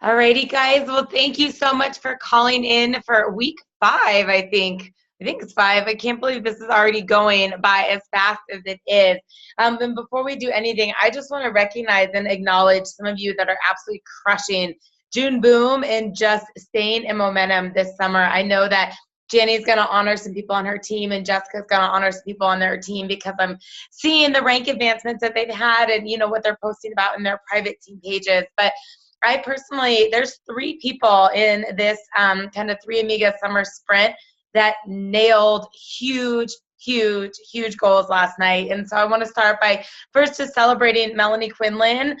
Alrighty, guys. Well, thank you so much for calling in for week 5, I think. I think it's 5. I can't believe this is already going by as fast as it is. And before we do anything, I just want to recognize and acknowledge some of you that are absolutely crushing June Boom and just staying in momentum this summer. I know that Jenny's going to honor some people on her team, and Jessica's going to honor some people on their team because I'm seeing the rank advancements that they've had and, what they're posting about in their private team pages. But I personally, there's 3 people in this kind of 3 Amiga summer sprint that nailed huge goals last night. And so I want to start by first just celebrating Melanie Quinlan.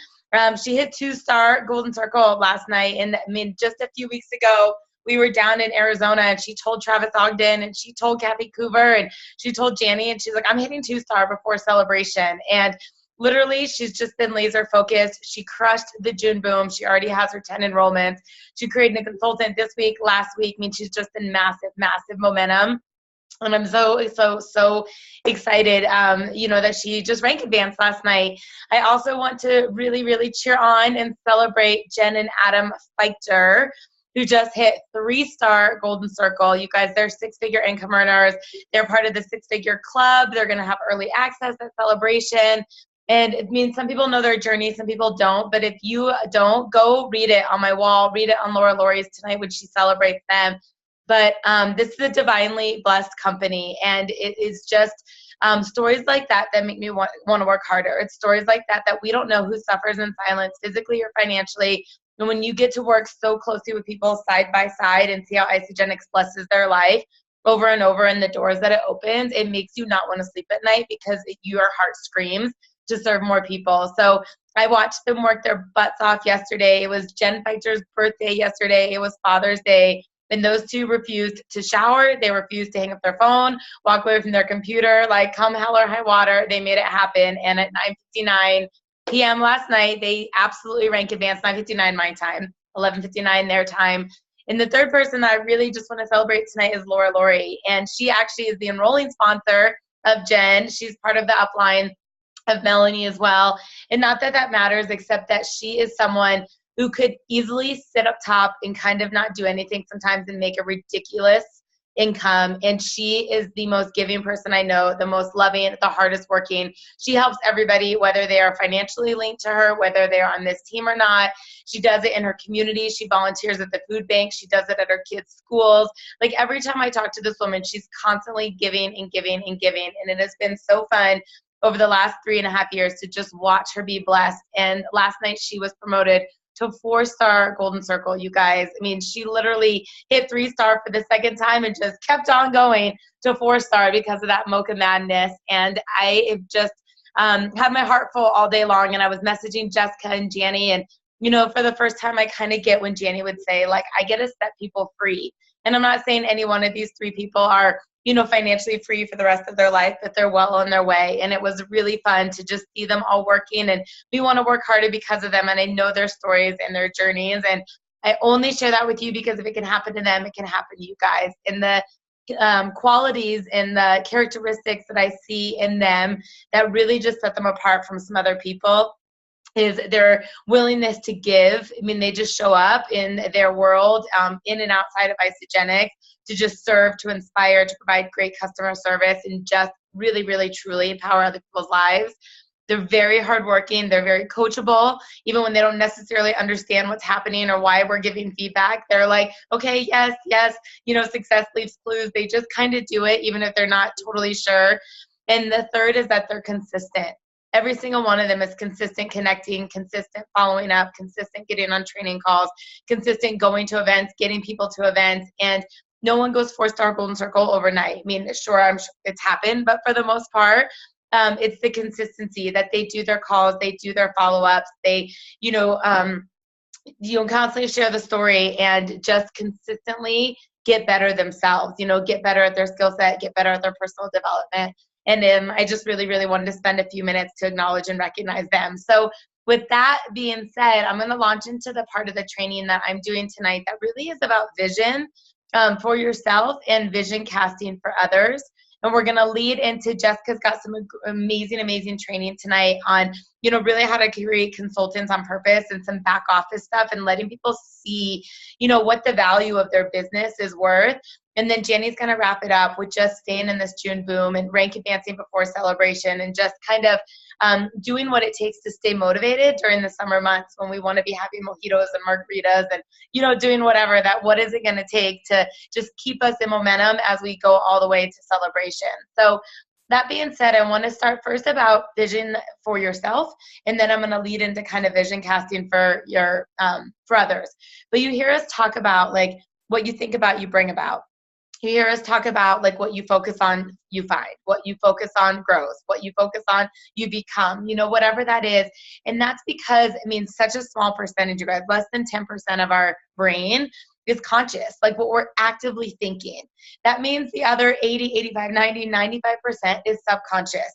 She hit 2-star Golden Circle last night. And I mean, just a few weeks ago, we were down in Arizona and she told Travis Ogden and she told Kathy Coover and she told Janny, and she's like, I'm hitting 2-star before celebration. And literally, she's just been laser focused. She crushed the June Boom. She already has her 10 enrollments. She created a consultant this week, last week. I mean, she's just in massive momentum. And I'm so excited, that she just rank advanced last night. I also want to really cheer on and celebrate Jen and Adam Fichter, who just hit 3-star Golden Circle. You guys, they're 6-figure income earners. They're part of the 6-figure club. They're going to have early access at celebration. And it means some people know their journey, some people don't. But if you don't, go read it on my wall. Read it on Laura Laurie's tonight when she celebrates them. But this is a divinely blessed company, and it is just stories like that that make me want to work harder. It's stories like that that we don't know who suffers in silence, physically or financially. And when you get to work so closely with people side by side and see how Isagenix blesses their life over and over and the doors that it opens, it makes you not want to sleep at night because your heart screams to serve more people. So I watched them work their butts off yesterday. It was Jen Fichter's birthday yesterday. It was Father's Day. And those 2 refused to shower. They refused to hang up their phone, walk away from their computer, like come hell or high water. They made it happen. And at 9:59 p.m. last night, they absolutely rank advanced, 9:59 my time, 11:59 their time. And the third person that I really just want to celebrate tonight is Laura Laurie. And she actually is the enrolling sponsor of Jen. She's part of the upline of Melanie as well. And not that that matters, except that she is someone who could easily sit up top and kind of not do anything sometimes and make a ridiculous income. And she is the most giving person I know, the most loving, the hardest working. She helps everybody, whether they are financially linked to her, whether they are on this team or not. She does it in her community. She volunteers at the food bank. She does it at her kids' schools. Like every time I talk to this woman, she's constantly giving and giving and giving. And it has been so fun over the last 3.5 years to just watch her be blessed. And last night she was promoted to 4-star Golden Circle, you guys. I mean, she literally hit 3-star for the second time and just kept on going to 4-star because of that Mocha Madness. And I have just had my heart full all day long. And I was messaging Jessica and Janny. And, for the first time, I kind of get when Janny would say, like, I get to set people free. And I'm not saying any one of these 3 people are financially free for the rest of their life, but they're well on their way. And it was really fun to just see them all working, and we want to work harder because of them. And I know their stories and their journeys. And I only share that with you because if it can happen to them, it can happen to you guys. And the qualities and the characteristics that I see in them that really just set them apart from some other people is their willingness to give. I mean, they just show up in their world, in and outside of Isagenix, to just serve, to inspire, to provide great customer service, and just really truly empower other people's lives. They're very hardworking. They're very coachable. Even when they don't necessarily understand what's happening or why we're giving feedback, they're like, okay, yes, success leaves clues. They just kind of do it, even if they're not totally sure. And the third is that they're consistent. Every single one of them is consistent connecting, consistent following up, consistent getting on training calls, consistent going to events, getting people to events. And no one goes 4-star Golden Circle overnight. I mean, sure, I'm sure it's happened, but for the most part, it's the consistency that they do their calls, they do their follow-ups, they, constantly share the story and just consistently get better themselves, get better at their skill set, get better at their personal development. And I just really wanted to spend a few minutes to acknowledge and recognize them. So with that being said, I'm going to launch into the part of the training that I'm doing tonight that really is about vision for yourself and vision casting for others. And we're going to lead into Jessica's got some amazing, amazing training tonight on, really how to create consultants on purpose and some back office stuff and letting people see, what the value of their business is worth. And then Jenny's going to wrap it up with just staying in this June boom and rank advancing before celebration and just kind of doing what it takes to stay motivated during the summer months when we want to be having mojitos and margaritas and, doing whatever what is it going to take to just keep us in momentum as we go all the way to celebration. So that being said, I want to start first about vision for yourself, and then I'm going to lead into kind of vision casting for for others. But you hear us talk about like what you think about, you bring about. You hear us talk about like what you focus on, you find. What you focus on grows. What you focus on, you become, whatever that is. And that's because, such a small percentage, you guys, less than 10% of our brain is conscious, like what we're actively thinking. That means the other 80, 85, 90, 95% is subconscious.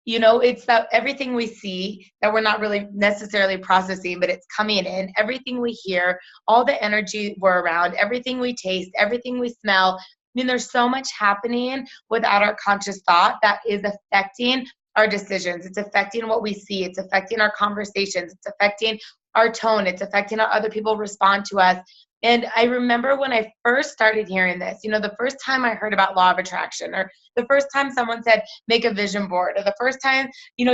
It's that everything we see that we're not really necessarily processing, but it's coming in, everything we hear, all the energy we're around, everything we taste, everything we smell. There's so much happening without our conscious thought that is affecting our decisions. It's affecting what we see. It's affecting our conversations. It's affecting our tone. It's affecting how other people respond to us. And I remember when I first started hearing this, the first time I heard about law of attraction, or the first time someone said, make a vision board, or the first time,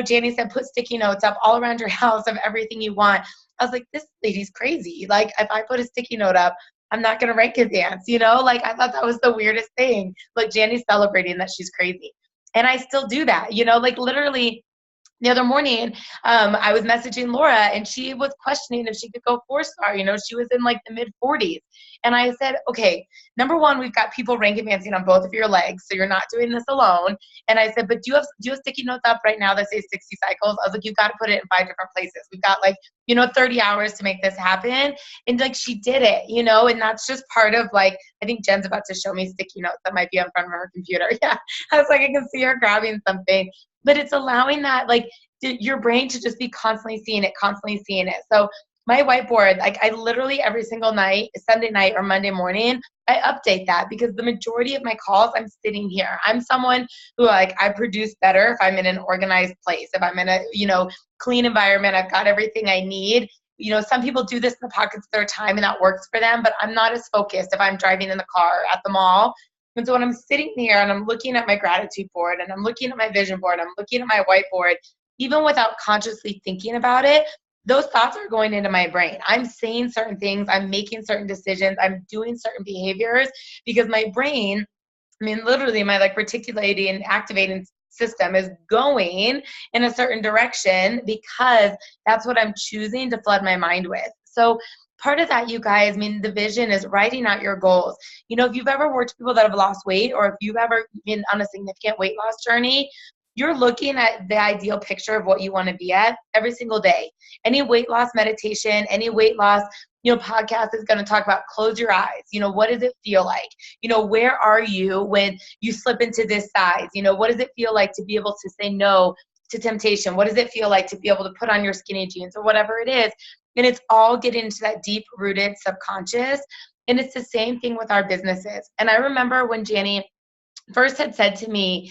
Janie said, put sticky notes up all around your house of everything you want. I was like, this lady's crazy. Like, if I put a sticky note up, I'm not going to rank a dance, like I thought that was the weirdest thing. Like Janny's celebrating that she's crazy. And I still do that, like literally the other morning, I was messaging Laura and she was questioning if she could go 4-star. She was in like the mid 40s. And I said, okay, number one, we've got people rank advancing on both of your legs. So you're not doing this alone. And I said, but do you have sticky notes up right now that say 60 cycles? I was like, you've got to put it in 5 different places. We've got like, 30 hours to make this happen. And like, she did it, and that's just part of like, I think Jen's about to show me sticky notes that might be in front of her computer. Yeah. I was like, I can see her grabbing something, but it's allowing that like your brain to just be constantly seeing it. So my whiteboard, like I literally every single night, Sunday night or Monday morning, I update that because the majority of my calls, I'm sitting here. I'm someone who like, I produce better if I'm in an organized place, if I'm in a, clean environment, I've got everything I need. Some people do this in the pockets of their time and that works for them, but I'm not as focused if I'm driving in the car or at the mall. And so when I'm sitting here and I'm looking at my gratitude board and I'm looking at my vision board, I'm looking at my whiteboard, even without consciously thinking about it, those thoughts are going into my brain. I'm saying certain things, I'm making certain decisions, I'm doing certain behaviors because my brain, literally my like reticulating and activating system is going in a certain direction because that's what I'm choosing to flood my mind with. So part of that, you guys, the vision is writing out your goals. If you've ever worked with people that have lost weight, or if you've ever been on a significant weight loss journey, you're looking at the ideal picture of what you want to be at every single day. Any weight loss meditation, any weight loss, podcast is going to talk about close your eyes. What does it feel like? Where are you when you slip into this size? What does it feel like to be able to say no to temptation? What does it feel like to be able to put on your skinny jeans or whatever it is? And it's all getting into that deep rooted subconscious. And it's the same thing with our businesses. And I remember when Janny first had said to me,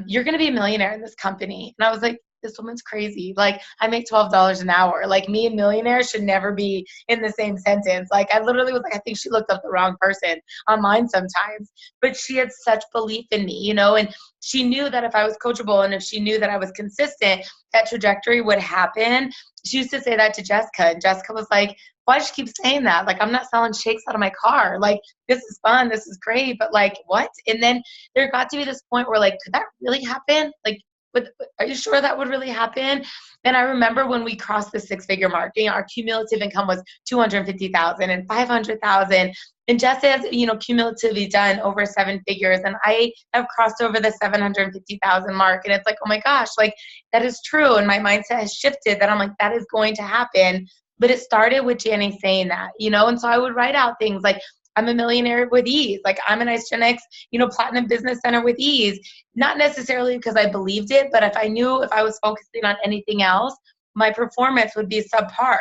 you're going to be a millionaire in this company. And I was like, this woman's crazy. Like, I make $12 an hour. Like, me and millionaire should never be in the same sentence. Like, I literally was like, I think she looked up the wrong person online sometimes. But she had such belief in me, and she knew that if I was coachable and if she knew that I was consistent, that trajectory would happen. She used to say that to Jessica. And Jessica was like, why does she keep saying that? Like, I'm not selling shakes out of my car. Like, this is fun. This is great. But like, what? And then there got to be this point where like, could that really happen? Like, but are you sure that would really happen? And I remember when we crossed the 6-figure mark, our cumulative income was $250,000 and $500,000. And Jess has, cumulatively done over 7 figures. And I have crossed over the $750,000 mark. And it's like, oh my gosh, like that is true. And my mindset has shifted that I'm like, that is going to happen. But it started with Janny saying that, and so I would write out things like, I'm a millionaire with ease. Like, I'm an Isogenics, platinum business center with ease. Not necessarily because I believed it, but if I knew if I was focusing on anything else, my performance would be subpar.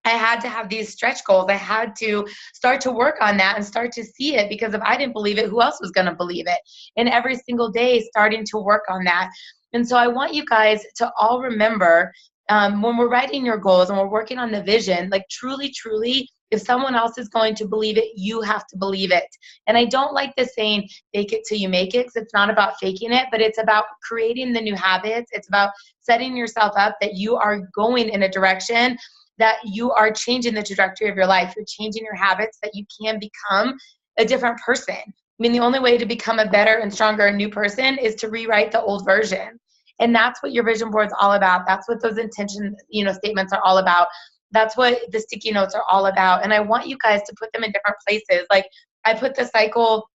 I had to have these stretch goals. I had to start to work on that and start to see it, because if I didn't believe it, who else was going to believe it? And every single day starting to work on that. And so I want you guys to all remember, when we're writing your goals and we're working on the vision, like truly, truly, if someone else is going to believe it, you have to believe it. And I don't like the saying, fake it till you make it, because it's not about faking it, but it's about creating the new habits. It's about setting yourself up that you are going in a direction, that you are changing the trajectory of your life. You're changing your habits, that you can become a different person. I mean, the only way to become a better and stronger and new person is to rewrite the old version. And that's what your vision board is all about. That's what those intention, statements are all about. That's what the sticky notes are all about. And I want you guys to put them in different places. Like, I put the cycle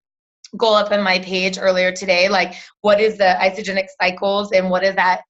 goal up on my page earlier today. Like, what is the isogenic cycles and what does that,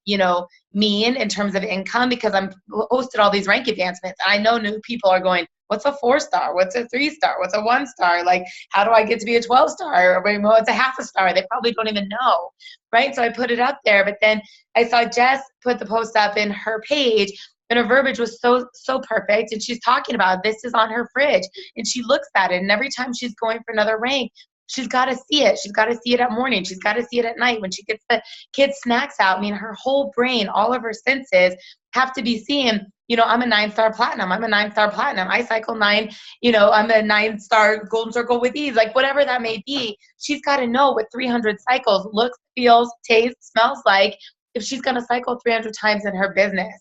mean in terms of income? Because I'm hosted all these rank advancements. And I know new people are going, what's a 4-star? What's a 3-star? What's a 1-star? Like, how do I get to be a 12-star? Or what's a half a star? They probably don't even know, right? So I put it up there. But then I saw Jess put the post up in her page, and her verbiage was so perfect. And she's talking about this is on her fridge, and she looks at it. And every time she's going for another rank, she's got to see it. She's got to see it at morning. She's got to see it at night when she gets the kids' snacks out. I mean, her whole brain, all of her senses have to be seeing, I'm a 9-star platinum. I'm a 9-star platinum. I cycle 9, I'm a 9-star golden circle with ease, like whatever that may be. She's got to know what 300 cycles looks, feels, tastes, smells like if she's going to cycle 300 times in her business.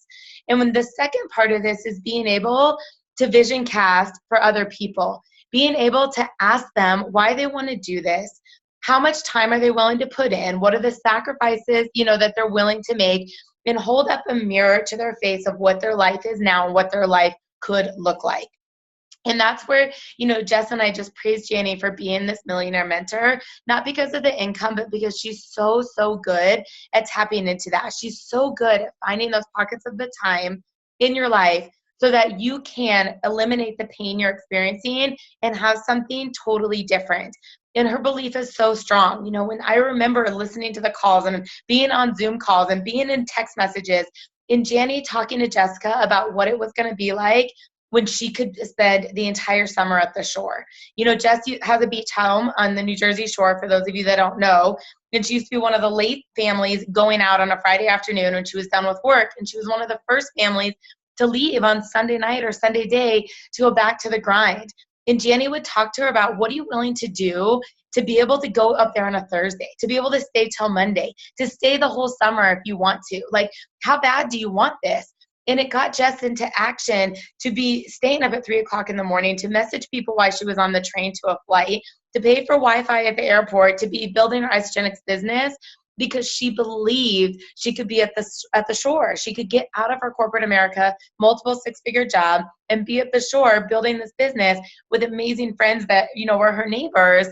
And when the second part of this is being able to vision cast for other people, being able to ask them why they want to do this, how much time are they willing to put in, what are the sacrifices, that they're willing to make, and hold up a mirror to their face of what their life is now and what their life could look like. And that's where, Jess and I just praised Janie for being this millionaire mentor, not because of the income, but because she's so, so good at tapping into that. She's so good at finding those pockets of the time in your life so that you can eliminate the pain you're experiencing and have something totally different. And her belief is so strong. When I remember listening to the calls and being on Zoom calls and being in text messages, and Janie talking to Jessica about what it was going to be like when she could spend the entire summer at the shore. Jess has a beach home on the New Jersey shore, for those of you that don't know. And she used to be one of the late families going out on a Friday afternoon when she was done with work. And she was one of the first families to leave on Sunday night or Sunday day to go back to the grind. And Janie would talk to her about, what are you willing to do to be able to go up there on a Thursday, to be able to stay till Monday, to stay the whole summer if you want to? Like, how bad do you want this? And it got Jess into action to be staying up at 3 o'clock in the morning, to message people while she was on the train to a flight, to pay for Wi-Fi at the airport, to be building her Isogenics business, because she believed she could be at the shore. She could get out of her corporate America, multiple 6-figure job, and be at the shore building this business with amazing friends that, were her neighbors,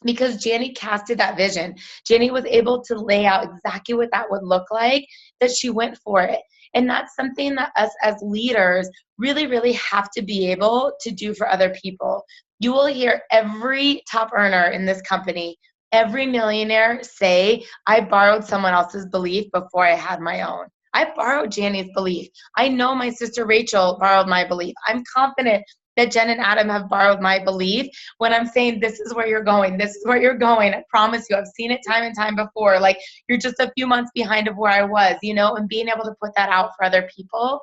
because Janie casted that vision. Janie was able to lay out exactly what that would look like, that she went for it. And that's something that us as leaders really, really have to be able to do for other people. You will hear every top earner in this company, every millionaire say, I borrowed someone else's belief before I had my own. I borrowed Janie's belief. I know my sister Rachel borrowed my belief. I'm confident that Jen and Adam have borrowed my belief when I'm saying, this is where you're going. This is where you're going. I promise you, I've seen it time and time before. Like, you're just a few months behind of where I was, and being able to put that out for other people.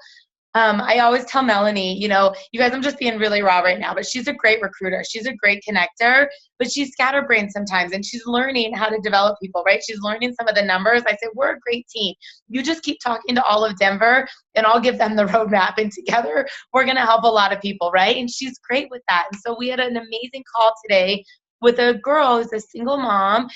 I always tell Melanie, you guys, I'm just being really raw right now, but she's a great recruiter. She's a great connector, but she's scatterbrained sometimes, and she's learning how to develop people, right? She's learning some of the numbers. I said, we're a great team. You just keep talking to all of Denver, and I'll give them the roadmap, and together we're going to help a lot of people, right? And she's great with that. And so we had an amazing call today with a girl who's a single mom.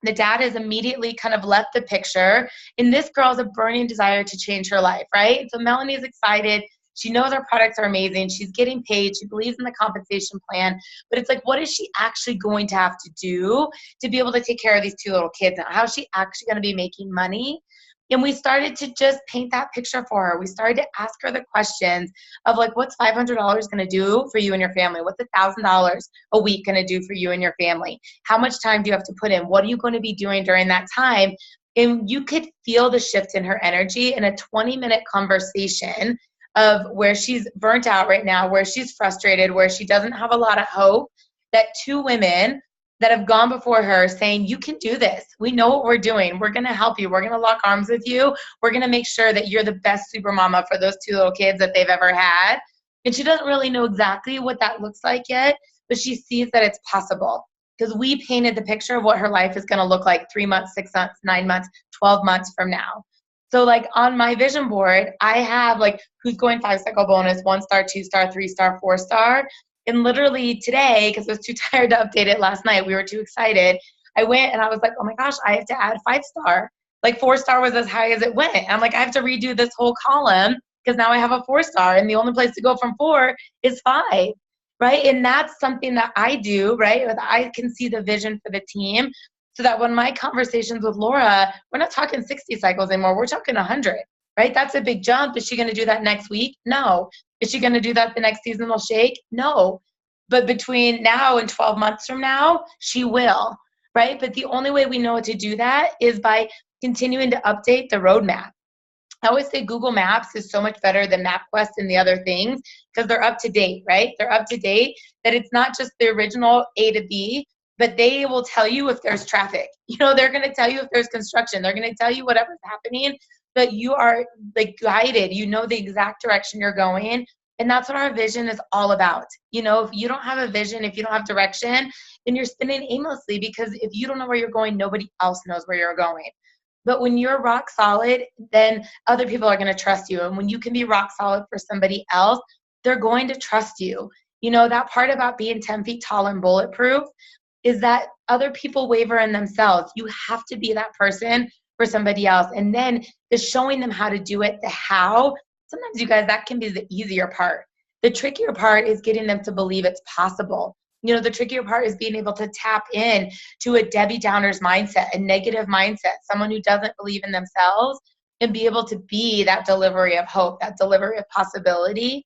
The dad has immediately kind of left the picture, and this girl has a burning desire to change her life, right? So Melanie is excited. She knows our products are amazing. She's getting paid. She believes in the compensation plan, but it's like, what is she actually going to have to do to be able to take care of these 2 little kids now? How is she actually going to be making money? And we started to just paint that picture for her. We started to ask her the questions of, like, what's $500 going to do for you and your family? What's $1,000 a week going to do for you and your family? How much time do you have to put in? What are you going to be doing during that time? And you could feel the shift in her energy in a 20-minute conversation of where she's burnt out right now, where she's frustrated, where she doesn't have a lot of hope, that two women that have gone before her saying, you can do this. We know what we're doing. We're going to help you. We're going to lock arms with you. We're going to make sure that you're the best super mama for those two little kids that they've ever had. And she doesn't really know exactly what that looks like yet, but she sees that it's possible because we painted the picture of what her life is going to look like 3 months, 6 months, 9 months, 12 months from now. So like on my vision board, I have like who's going 5-cycle bonus, 1-star, 2-star, 3-star, 4-star. And literally today, because I was too tired to update it last night, we were too excited. I went and I was like, oh my gosh, I have to add 5-star. Like 4-star was as high as it went. And I'm like, I have to redo this whole column because now I have a 4-star and the only place to go from 4 is 5, right? And that's something that I do, right? I can see the vision for the team so that when my conversations with Laura, we're not talking 60 cycles anymore. We're talking 100, right? That's a big jump. Is she going to do that next week? No. Is she going to do that the next seasonal shake? No. But between now and 12 months from now, she will, right? But the only way we know to do that is by continuing to update the roadmap. I always say Google Maps is so much better than MapQuest and the other things because they're up to date, right? They're up to date, that it's not just the original A to B, but they will tell you if there's traffic. You know, they're going to tell you if there's construction. They're going to tell you whatever's happening, that you are like guided. You know the exact direction you're going. And that's what our vision is all about. You know, if you don't have a vision, if you don't have direction, then you're spinning aimlessly because if you don't know where you're going, nobody else knows where you're going. But when you're rock solid, then other people are going to trust you. And when you can be rock solid for somebody else, they're going to trust you. You know, that part about being 10 feet tall and bulletproof is that other people waver in themselves. You have to be that person for somebody else. And then the showing them how to do it, the how, sometimes you guys, that can be the easier part. The trickier part is getting them to believe it's possible. You know, the trickier part is being able to tap in to a Debbie Downer's mindset, a negative mindset, someone who doesn't believe in themselves, and be able to be that delivery of hope, that delivery of possibility.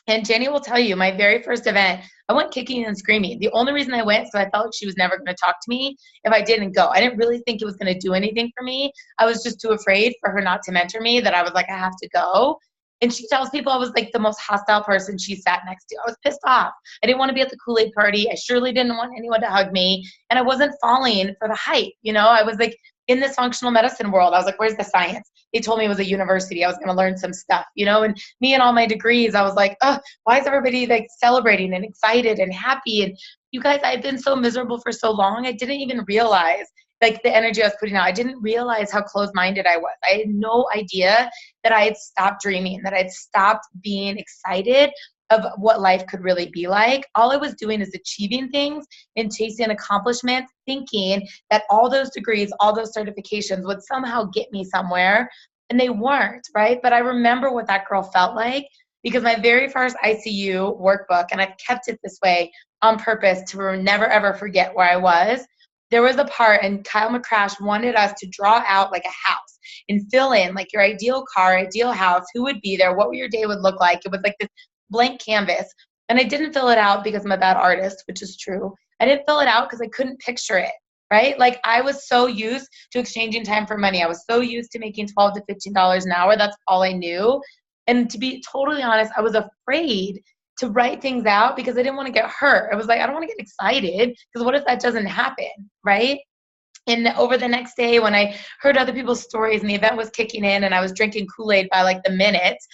And Jenny will tell you, my very first event, I went kicking and screaming. The only reason I went, so I felt like she was never going to talk to me if I didn't go. I didn't really think it was going to do anything for me. I was just too afraid for her not to mentor me that I was like, I have to go. And she tells people I was like the most hostile person she sat next to. I was pissed off. I didn't want to be at the Kool-Aid party. I surely didn't want anyone to hug me. And I wasn't falling for the hype. You know, I was like in this functional medicine world. I was like, where's the science? They told me it was a university. I was going to learn some stuff, you know, and me and all my degrees, I was like, oh, why is everybody like celebrating and excited and happy? And you guys, I've been so miserable for so long. I didn't even realize like the energy I was putting out. I didn't realize how closed-minded I was. I had no idea that I had stopped dreaming, that I'd stopped being excited of what life could really be like. All I was doing is achieving things and chasing accomplishments, thinking that all those degrees, all those certifications would somehow get me somewhere, and they weren't, right? But I remember what that girl felt like because my very first ICU workbook, and I've kept it this way on purpose to never ever forget where I was, there was a part, and Kyle McCrash wanted us to draw out like a house and fill in like your ideal car, ideal house, who would be there, what your day would look like. It was like this blank canvas. And I didn't fill it out because I'm a bad artist, which is true. I didn't fill it out because I couldn't picture it, right? Like I was so used to exchanging time for money. I was so used to making $12 to $15 an hour. That's all I knew. And to be totally honest, I was afraid to write things out because I didn't want to get hurt. I was like, I don't want to get excited because what if that doesn't happen, right? And over the next day when I heard other people's stories and the event was kicking in and I was drinking Kool-Aid by like the minutes,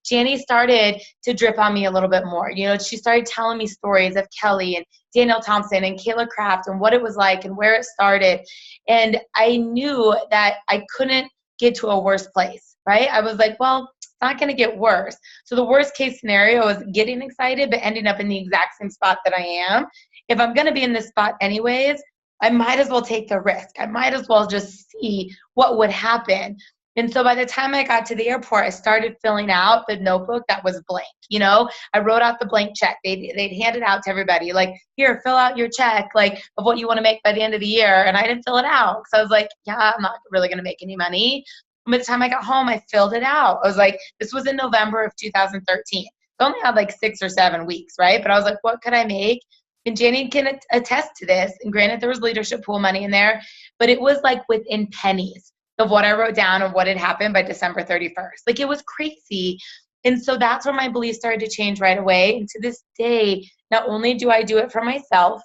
Janie started to drip on me a little bit more. You know, she started telling me stories of Kelly and Danielle Thompson and Kayla Kraft and what it was like and where it started. And I knew that I couldn't get to a worse place, right? I was like, well, it's not going to get worse. So the worst case scenario is getting excited, but ending up in the exact same spot that I am. If I'm going to be in this spot anyways, I might as well take the risk. I might as well just see what would happen. And so by the time I got to the airport, I started filling out the notebook that was blank. You know, I wrote out the blank check. They'd hand it out to everybody. Like, here, fill out your check, like, of what you want to make by the end of the year. And I didn't fill it out because I was like, yeah, I'm not really going to make any money. And by the time I got home, I filled it out. I was like, this was in November of 2013. I only had like 6 or 7 weeks, right? But I was like, what could I make? And Janie can attest to this. And granted, there was leadership pool money in there, but it was like within pennies of what I wrote down of what had happened by December 31st. Like, it was crazy. And so that's where my beliefs started to change right away. And to this day, not only do I do it for myself,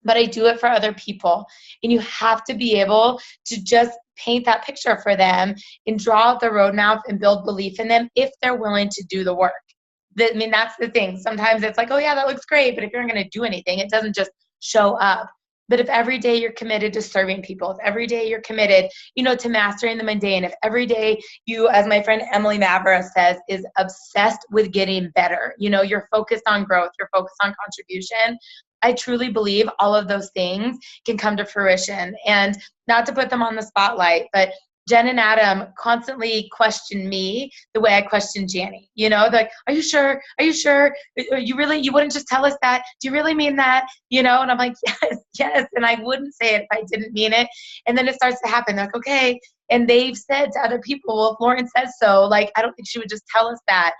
but I do it for other people. And you have to be able to just paint that picture for them and draw out the roadmap and build belief in them if they're willing to do the work. I mean, that's the thing. Sometimes it's like, oh yeah, that looks great. But if you're not going to do anything, it doesn't just show up. But if every day you're committed to serving people, if every day you're committed, to mastering the mundane, if every day you, as my friend Emily Mavra says, is obsessed with getting better, you're focused on growth, you're focused on contribution, I truly believe all of those things can come to fruition. And not to put them on the spotlight, but Jen and Adam constantly question me the way I question Janny. They're like, are you sure? Are you sure? You wouldn't just tell us that? Do you really mean that? And I'm like, yes. And I wouldn't say it if I didn't mean it. And then it starts to happen. They're like, okay. And they've said to other people, well, if Lauren says so, like, I don't think she would just tell us that.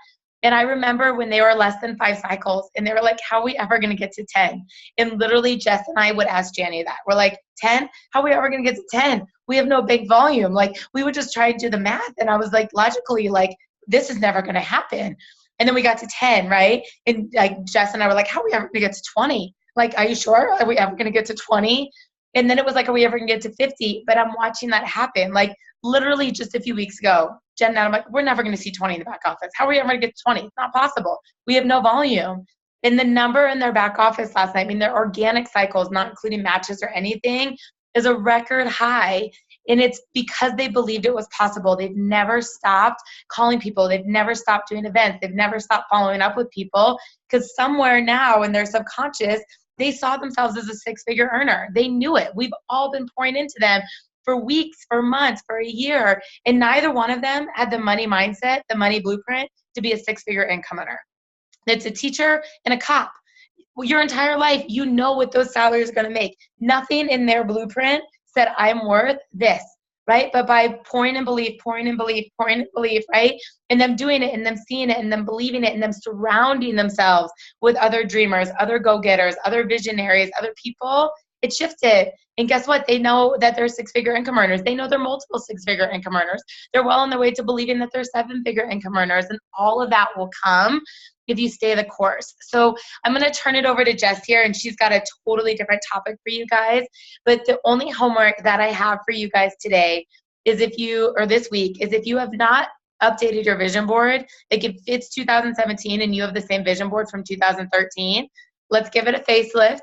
And I remember when they were less than 5 cycles and they were like, how are we ever going to get to 10? And literally Jess and I would ask Janny that. We're like, 10? How are we ever going to get to 10? We have no big volume. Like, we would just try and do the math. And I was like, logically, like, this is never going to happen. And then we got to 10, right? And like Jess and I were like, how are we ever going to get to 20? Like, are you sure? Are we ever going to get to 20? And then it was like, are we ever going to get to 50? But I'm watching that happen. Like, literally just a few weeks ago, Jen and I'm like, we're never going to see 20 in the back office. How are we ever going to get to 20? It's not possible. We have no volume. And the number in their back office last night, I mean, their organic cycles, not including matches or anything, is a record high. And it's because they believed it was possible. They've never stopped calling people. They've never stopped doing events. They've never stopped following up with people, because somewhere now in their subconscious, they saw themselves as a 6-figure earner. They knew it. We've all been pouring into them for weeks, for months, for a year. And neither one of them had the money mindset, the money blueprint to be a 6-figure income earner. It's a teacher and a cop. Your entire life, you know what those salaries are going to make. Nothing in their blueprint said, I'm worth this, right? But by pouring in belief, right? And them doing it and them seeing it and them believing it and them surrounding themselves with other dreamers, other go-getters, other visionaries, other people, it shifted. And guess what? They know that they're 6-figure income earners. They know they're multiple 6-figure income earners. They're well on their way to believing that they're 7-figure income earners. And all of that will come if you stay the course. So I'm going to turn it over to Jess here, and she's got a totally different topic for you guys. But the only homework that I have for you guys today is if you have not updated your vision board, like if it's 2017 and you have the same vision board from 2013, let's give it a facelift.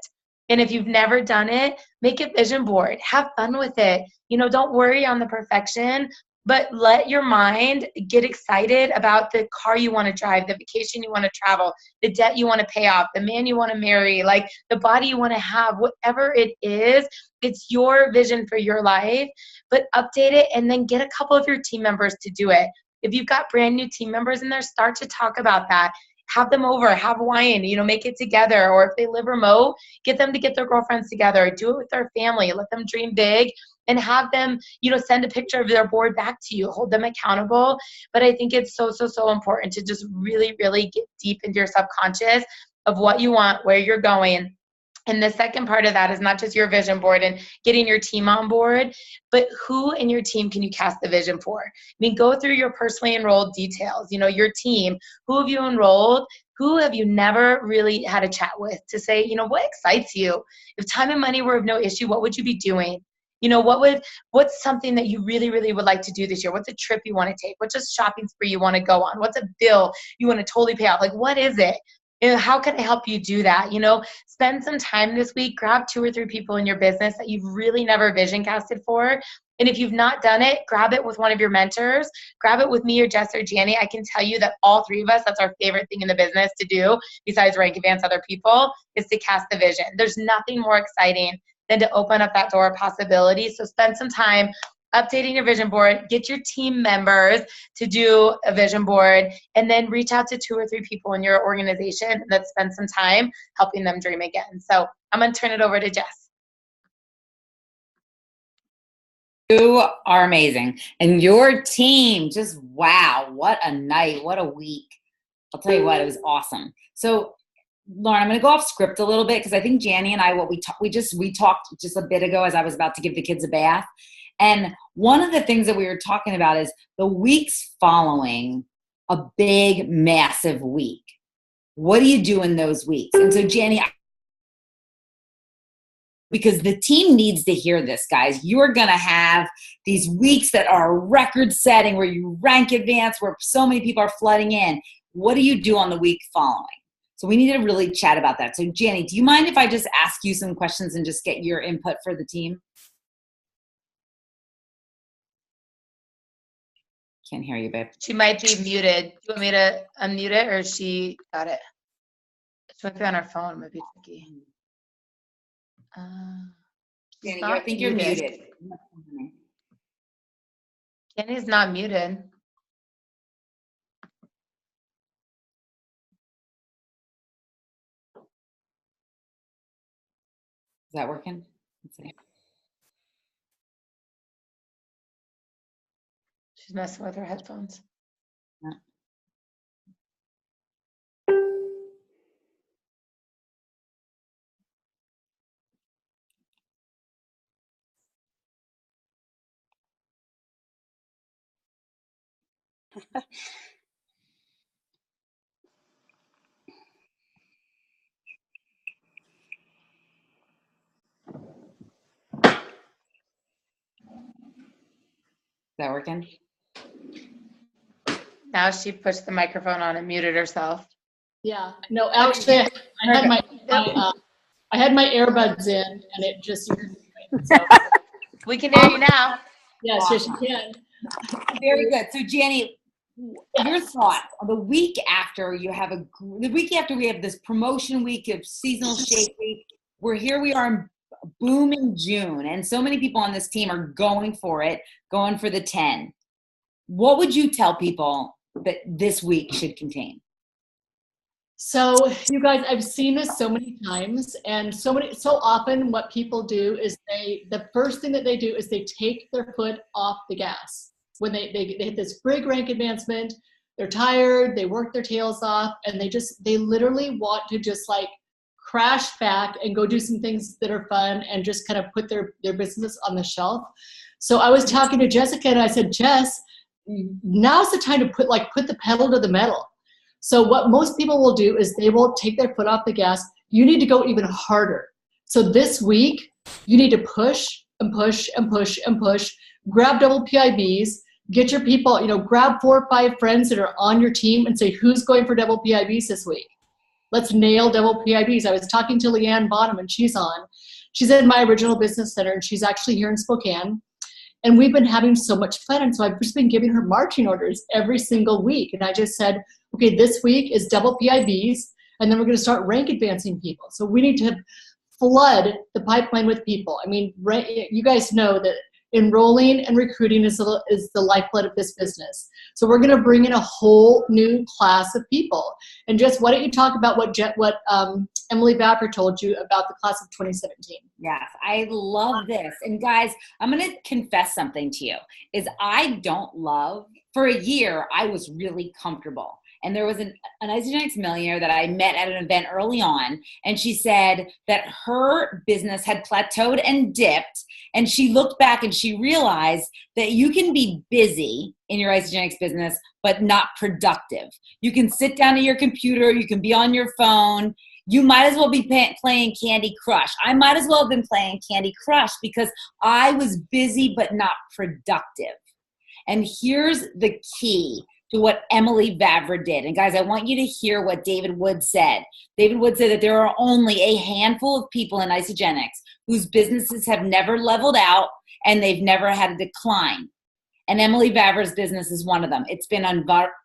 And if you've never done it, make a vision board. Have fun with it. Don't worry on the perfection, but let your mind get excited about the car you want to drive, the vacation you want to travel, the debt you want to pay off, the man you want to marry, like the body you want to have, whatever it is, it's your vision for your life. But update it and then get a couple of your team members to do it. If you've got brand new team members in there, start to talk about that. Have them over, have wine, make it together. Or if they live remote, get them to get their girlfriends together, do it with their family, let them dream big, and have them, send a picture of their board back to you, hold them accountable. But I think it's so, so, so important to just really, really get deep into your subconscious of what you want, where you're going. And the second part of that is not just your vision board and getting your team on board, but who in your team can you cast the vision for? I mean, go through your personally enrolled details, your team. Who have you enrolled? Who have you never really had a chat with to say, what excites you? If time and money were of no issue, what would you be doing? What's something that you really, really would like to do this year? What's a trip you want to take? What's a shopping spree you want to go on? What's a bill you want to totally pay off? Like, what is it? How can I help you do that? Spend some time this week, grab 2 or 3 people in your business that you've really never vision casted for. And if you've not done it, grab it with one of your mentors, grab it with me or Jess or Janny. I can tell you that all 3 of us, that's our favorite thing in the business to do besides rank advance other people, is to cast the vision. There's nothing more exciting than to open up that door of possibility. So spend some time updating your vision board, get your team members to do a vision board, and then reach out to 2 or 3 people in your organization that spend some time helping them dream again. So I'm going to turn it over to Jess. You are amazing. And your team, just wow, what a night, what a week. I'll tell you what, it was awesome. So Lauren, I'm going to go off script a little bit because I think Janny and I, we talked just a bit ago as I was about to give the kids a bath. And one of the things that we were talking about is the weeks following a big, massive week. What do you do in those weeks? And so, Jenny, because the team needs to hear this, guys. You're going to have these weeks that are record setting, where you rank advance, where so many people are flooding in. What do you do on the week following? So we need to really chat about that. So Jenny, do you mind if I just ask you some questions and just get your input for the team? Can't hear you, babe. She might be muted. Do you want me to unmute it, or she got it? She might be on her phone. It might be tricky. Jenny, I think you're muted. Jenny's not muted. Is that working? Let's see. She's messing with her headphones. Yeah. Is that working? Now she pushed the microphone on and muted herself. Yeah. No, actually, I had my earbuds in, and it just. So. We can hear you now. Yes, awesome. Yes, you can. Very good. So, Jenny, your thoughts on the week after we have this promotion week of seasonal shake week. We are in booming June, and so many people on this team are going for it, going for the 10. What would you tell people that this week should contain? So you guys, I've seen this so many times, and so often what people do is the first thing that they do is they take their foot off the gas. When they hit this big rank advancement, they're tired, they work their tails off, and they literally want to just like crash back and go do some things that are fun and just kind of put their business on the shelf. So I was talking to Jessica, and I said, Jess, now's the time to put the pedal to the metal. So what most people will do is they will take their foot off the gas. You need to go even harder. So this week, you need to push and push and push and push. Grab double PIBs. Get your people, grab 4 or 5 friends that are on your team and say, who's going for double PIBs this week? Let's nail double PIBs. I was talking to Leanne Bonham, and she's in my original business center, and she's actually here in Spokane. And we've been having so much fun. And so I've just been giving her marching orders every single week. And I just said, okay, this week is double PIBs, and then we're going to start rank advancing people. So we need to flood the pipeline with people. I mean, you guys know that enrolling and recruiting is the lifeblood of this business. So we're going to bring in a whole new class of people. And just why don't you talk about what Emily Vavra told you about the class of 2017? Yes, I love this. And guys, I'm going to confess something to you, is for a year, I was really comfortable. And there was an Isagenix millionaire that I met at an event early on, and she said that her business had plateaued and dipped, and she looked back and she realized that you can be busy in your Isagenix business, but not productive. You can sit down at your computer, you can be on your phone, you might as well be playing Candy Crush. I might as well have been playing Candy Crush because I was busy but not productive. And here's the key to what Emily Vavra did. And guys, I want you to hear what David Wood said. David Wood said that there are only a handful of people in Isagenix whose businesses have never leveled out and they've never had a decline. And Emily Vavra's business is one of them. It's been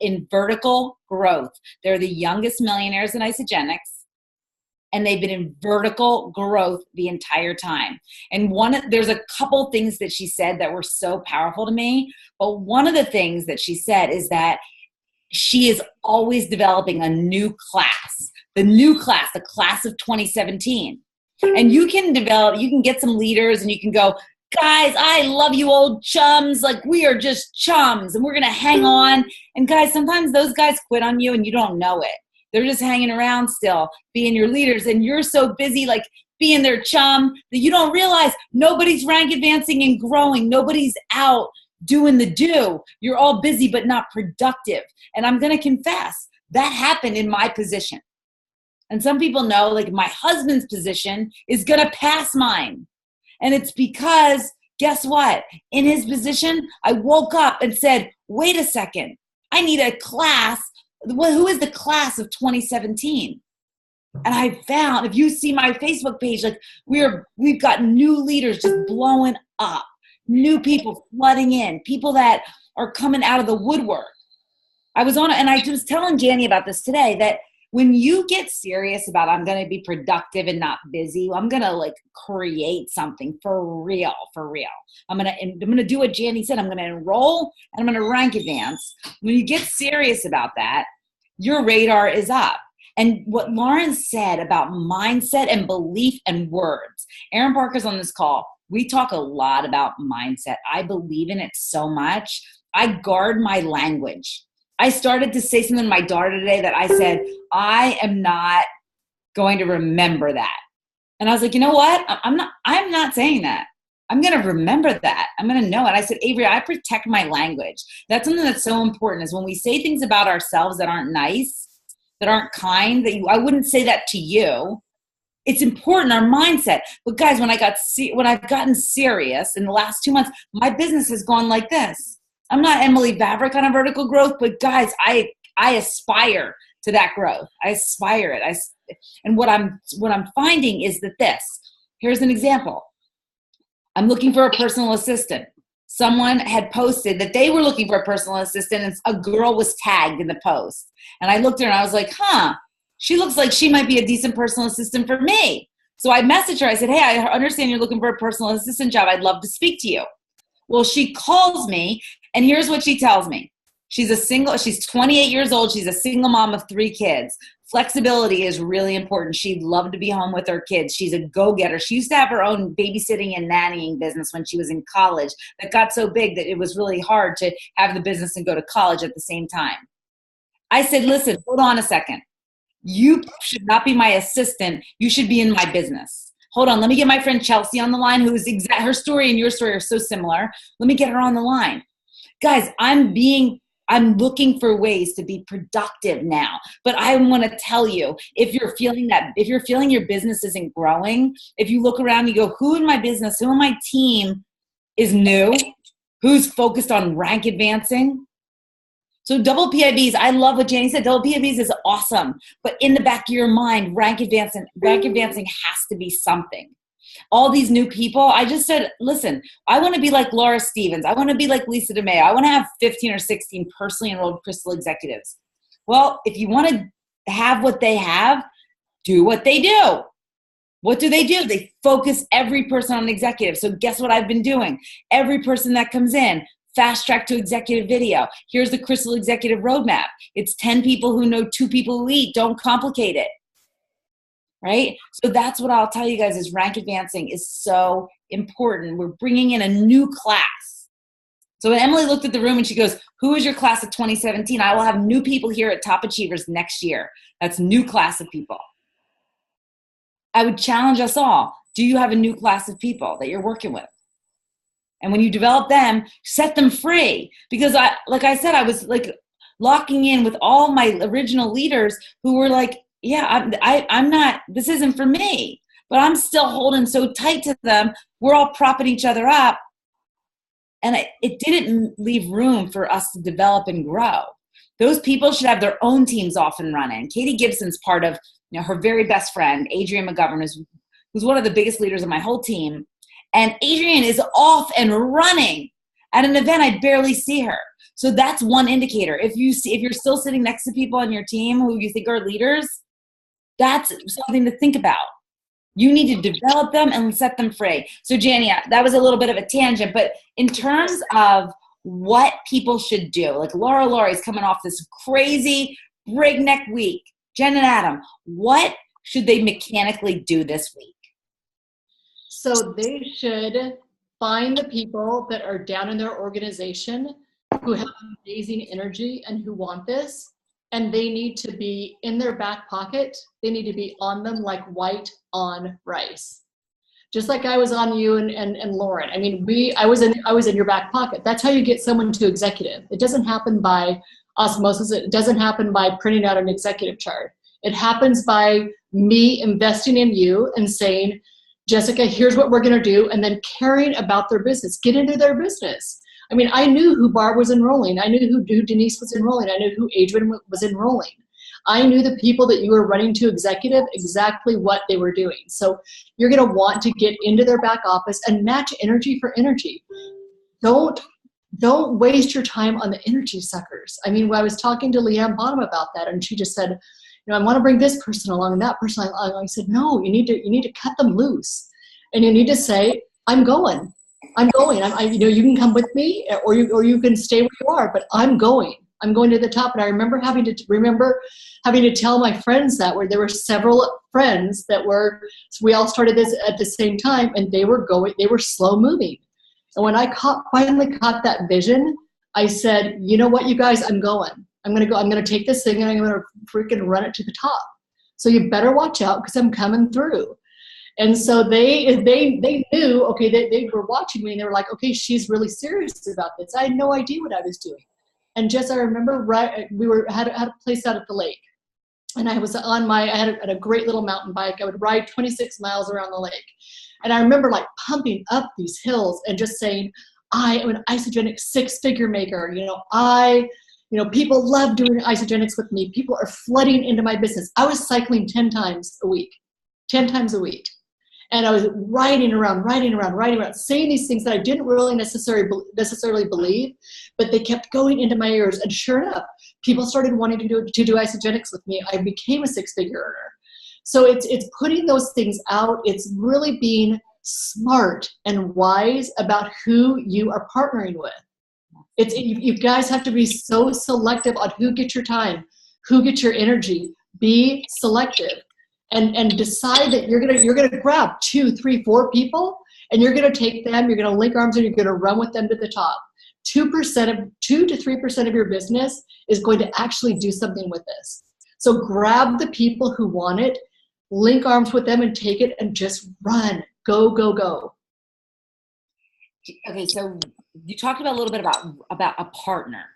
in vertical growth. They're the youngest millionaires in Isagenix, and they've been in vertical growth the entire time. And there's a couple things that she said that were so powerful to me, but one of the things that she said is that she is always developing a new class, the class of 2017. And you can get some leaders and you can go, guys, I love you old chums. Like, we are just chums and we're going to hang on. And guys, sometimes those guys quit on you and you don't know it. They're just hanging around still, being your leaders, and you're so busy like being their chum that you don't realize nobody's rank advancing and growing. Nobody's out doing the do. You're all busy but not productive. And I'm going to confess, that happened in my position. And some people know, like, my husband's position is going to pass mine. And it's because, guess what? In his position, I woke up and said, wait a second, I need a class. Well, who is the class of 2017? And I found, if you see my Facebook page, like, we've got new leaders just blowing up, new people flooding in, people that are coming out of the woodwork. I was telling Janny about this today, that when you get serious about, I'm going to be productive and not busy, I'm going to like create something for real. I'm going to do what Janny said. I'm going to enroll and I'm going to rank advance. When you get serious about that, your radar is up. And what Lauren said about mindset and belief and words, Aaron Parker's on this call. We talk a lot about mindset. I believe in it so much. I guard my language. I started to say something to my daughter today that I said, I am not going to remember that. And I was like, you know what? I'm not saying that. I'm going to remember that. I'm going to know it. I said, Avery, I protect my language. That's something that's so important, is when we say things about ourselves that aren't nice, that aren't kind, I wouldn't say that to you. It's important, our mindset. But guys, when I've gotten serious in the last 2 months, my business has gone like this. I'm not Emily Vavrick on a vertical growth, but guys, I aspire to that growth. I aspire it. And what I'm finding is that here's an example. I'm looking for a personal assistant. Someone had posted that they were looking for a personal assistant, and a girl was tagged in the post. And I looked at her and I was like, she looks like she might be a decent personal assistant for me. So I messaged her. I said, hey, I understand you're looking for a personal assistant job. I'd love to speak to you. Well, she calls me, and here's what she tells me. She's 28 years old. She's a single mom of 3 kids. Flexibility is really important. She'd love to be home with her kids. She's a go-getter. She used to have her own babysitting and nannying business when she was in college that got so big that it was really hard to have the business and go to college at the same time. I said, listen, hold on a second. You should not be my assistant. You should be in my business. Hold on, let me get my friend Chelsea on the line, who is her story and your story are so similar. Let me get her on the line. Guys, I'm looking for ways to be productive now. But I want to tell you, if you're feeling your business isn't growing, if you look around and you go, who in my business, who in my team is new? Who's focused on rank advancing? So double PIBs, I love what Janny said. Double PIBs is awesome. But in the back of your mind, rank advancing has to be something. All these new people, I just said, listen, I want to be like Laura Stevens. I want to be like Lisa DeMeo. I want to have 15 or 16 personally enrolled Crystal executives. Well, if you want to have what they have, do what they do. What do? They focus every person on an executive. So guess what I've been doing? Every person that comes in, fast track to executive video. Here's the Crystal Executive Roadmap. It's 10 people who know 2 people who eat. Don't complicate it. Right? So that's what I'll tell you guys, is rank advancing is so important. We're bringing in a new class. So when Emily looked at the room and she goes, who is your class of 2017? I will have new people here at Top Achievers next year. That's new class of people. I would challenge us all. Do you have a new class of people that you're working with? And when you develop them, set them free. Because like I said, I was like locking in with all my original leaders who were like, yeah, I'm not, this isn't for me, but I'm still holding so tight to them. We're all propping each other up. And it didn't leave room for us to develop and grow. Those people should have their own teams off and running. Katie Gibson's part of, her very best friend, Adrienne McGovern, who's one of the biggest leaders of my whole team. And Adrienne is off and running at an event. I barely see her. So that's one indicator. If you're still sitting next to people on your team who you think are leaders, that's something to think about. You need to develop them and set them free. So Janny, that was a little bit of a tangent, but in terms of what people should do, like Laurie's coming off this crazy breakneck week. Jen and Adam, what should they mechanically do this week? So they should find the people that are down in their organization who have amazing energy and who want this. And they need to be in their back pocket. They need to be on them like white on rice. just like I was on you and Lauren. I mean, I was in your back pocket. That's how you get someone to executive. It doesn't happen by osmosis. It doesn't happen by printing out an executive chart. It happens by me investing in you and saying, Jessica, here's what we're going to do, and then caring about their business. Get into their business. I mean, I knew who Barb was enrolling. I knew who Denise was enrolling. I knew who Adrian was enrolling. I knew the people that you were running to executive, exactly what they were doing. So you're going to want to get into their back office and match energy for energy. Don't waste your time on the energy suckers. I mean, when I was talking to Leanne Bonham about that, and she just said, I want to bring this person along and that person along. I said, no, you need to cut them loose, and you need to say, I'm going. You can come with me, or you can stay where you are, but I'm going to the top. And I remember having to tell my friends that, where there were several friends that we all started this at the same time, and they were slow moving. And when I finally caught that vision, I said, you know what, you guys, I'm going. I'm going to take this thing and I'm going to freaking run it to the top. So you better watch out, because I'm coming through. And so they knew, okay, they were watching me, and they were like, okay, she's really serious about this. I had no idea what I was doing. And just, I remember we had a place out at the lake, and I had a great little mountain bike. I would ride 26 miles around the lake. And I remember like pumping up these hills and just saying, I am an isogenic 6-figure maker. People love doing isogenics with me. People are flooding into my business. I was cycling 10 times a week. And I was riding around, saying these things that I didn't really necessarily believe, but they kept going into my ears. And sure enough, people started wanting to do isogenics with me. I became a 6-figure earner. So it's putting those things out. It's really being smart and wise about who you are partnering with. You guys have to be so selective on who gets your time, who gets your energy. Be selective. And decide that you're gonna grab 2, 3, 4 people, and you're gonna take them, you're gonna link arms, and you're gonna run with them to the top. 2 to 3% of your business is going to actually do something with this. So grab the people who want it, link arms with them, and take it, and just run. Go, go, go. Okay, so you talked about a little bit about a partner.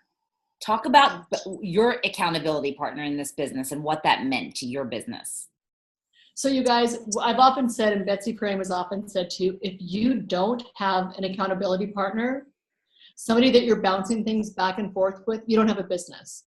Talk about your accountability partner in this business and what that meant to your business. So you guys, I've often said, and Betsy Crane has often said too, if you don't have an accountability partner, somebody that you're bouncing things back and forth with, you don't have a business.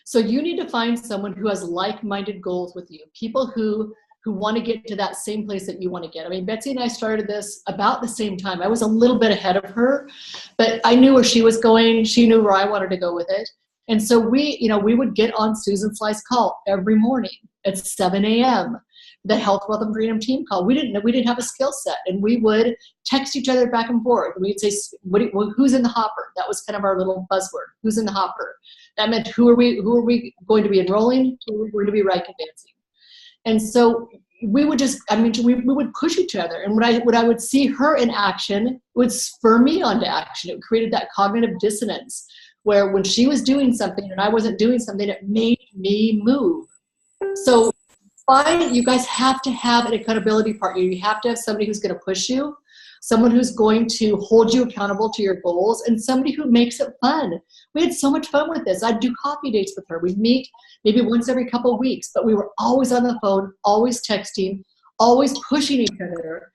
So you need to find someone who has like-minded goals with you, people who want to get to that same place that you want to get. I mean, Betsy and I started this about the same time. I was a little bit ahead of her, but I knew where she was going. She knew where I wanted to go with it. And so we would get on Susan Sly's call every morning at 7 a.m., the Health, Wealth, and Freedom team call. We didn't have a skill set, and we would text each other back and forth. We'd say, who's in the hopper? That was kind of our little buzzword. Who's in the hopper? That meant who are we going to be enrolling? Who are we going to be right advancing? And so we would we would push each other. And when I would see her in action, it would spur me onto action. It created that cognitive dissonance where when she was doing something and I wasn't doing something, it made me move. So you guys have to have an accountability partner. You have to have somebody who's going to push you, someone who's going to hold you accountable to your goals, and somebody who makes it fun. We had so much fun with this. I'd do coffee dates with her. We'd meet maybe once every couple of weeks, but we were always on the phone, always texting, always pushing each other.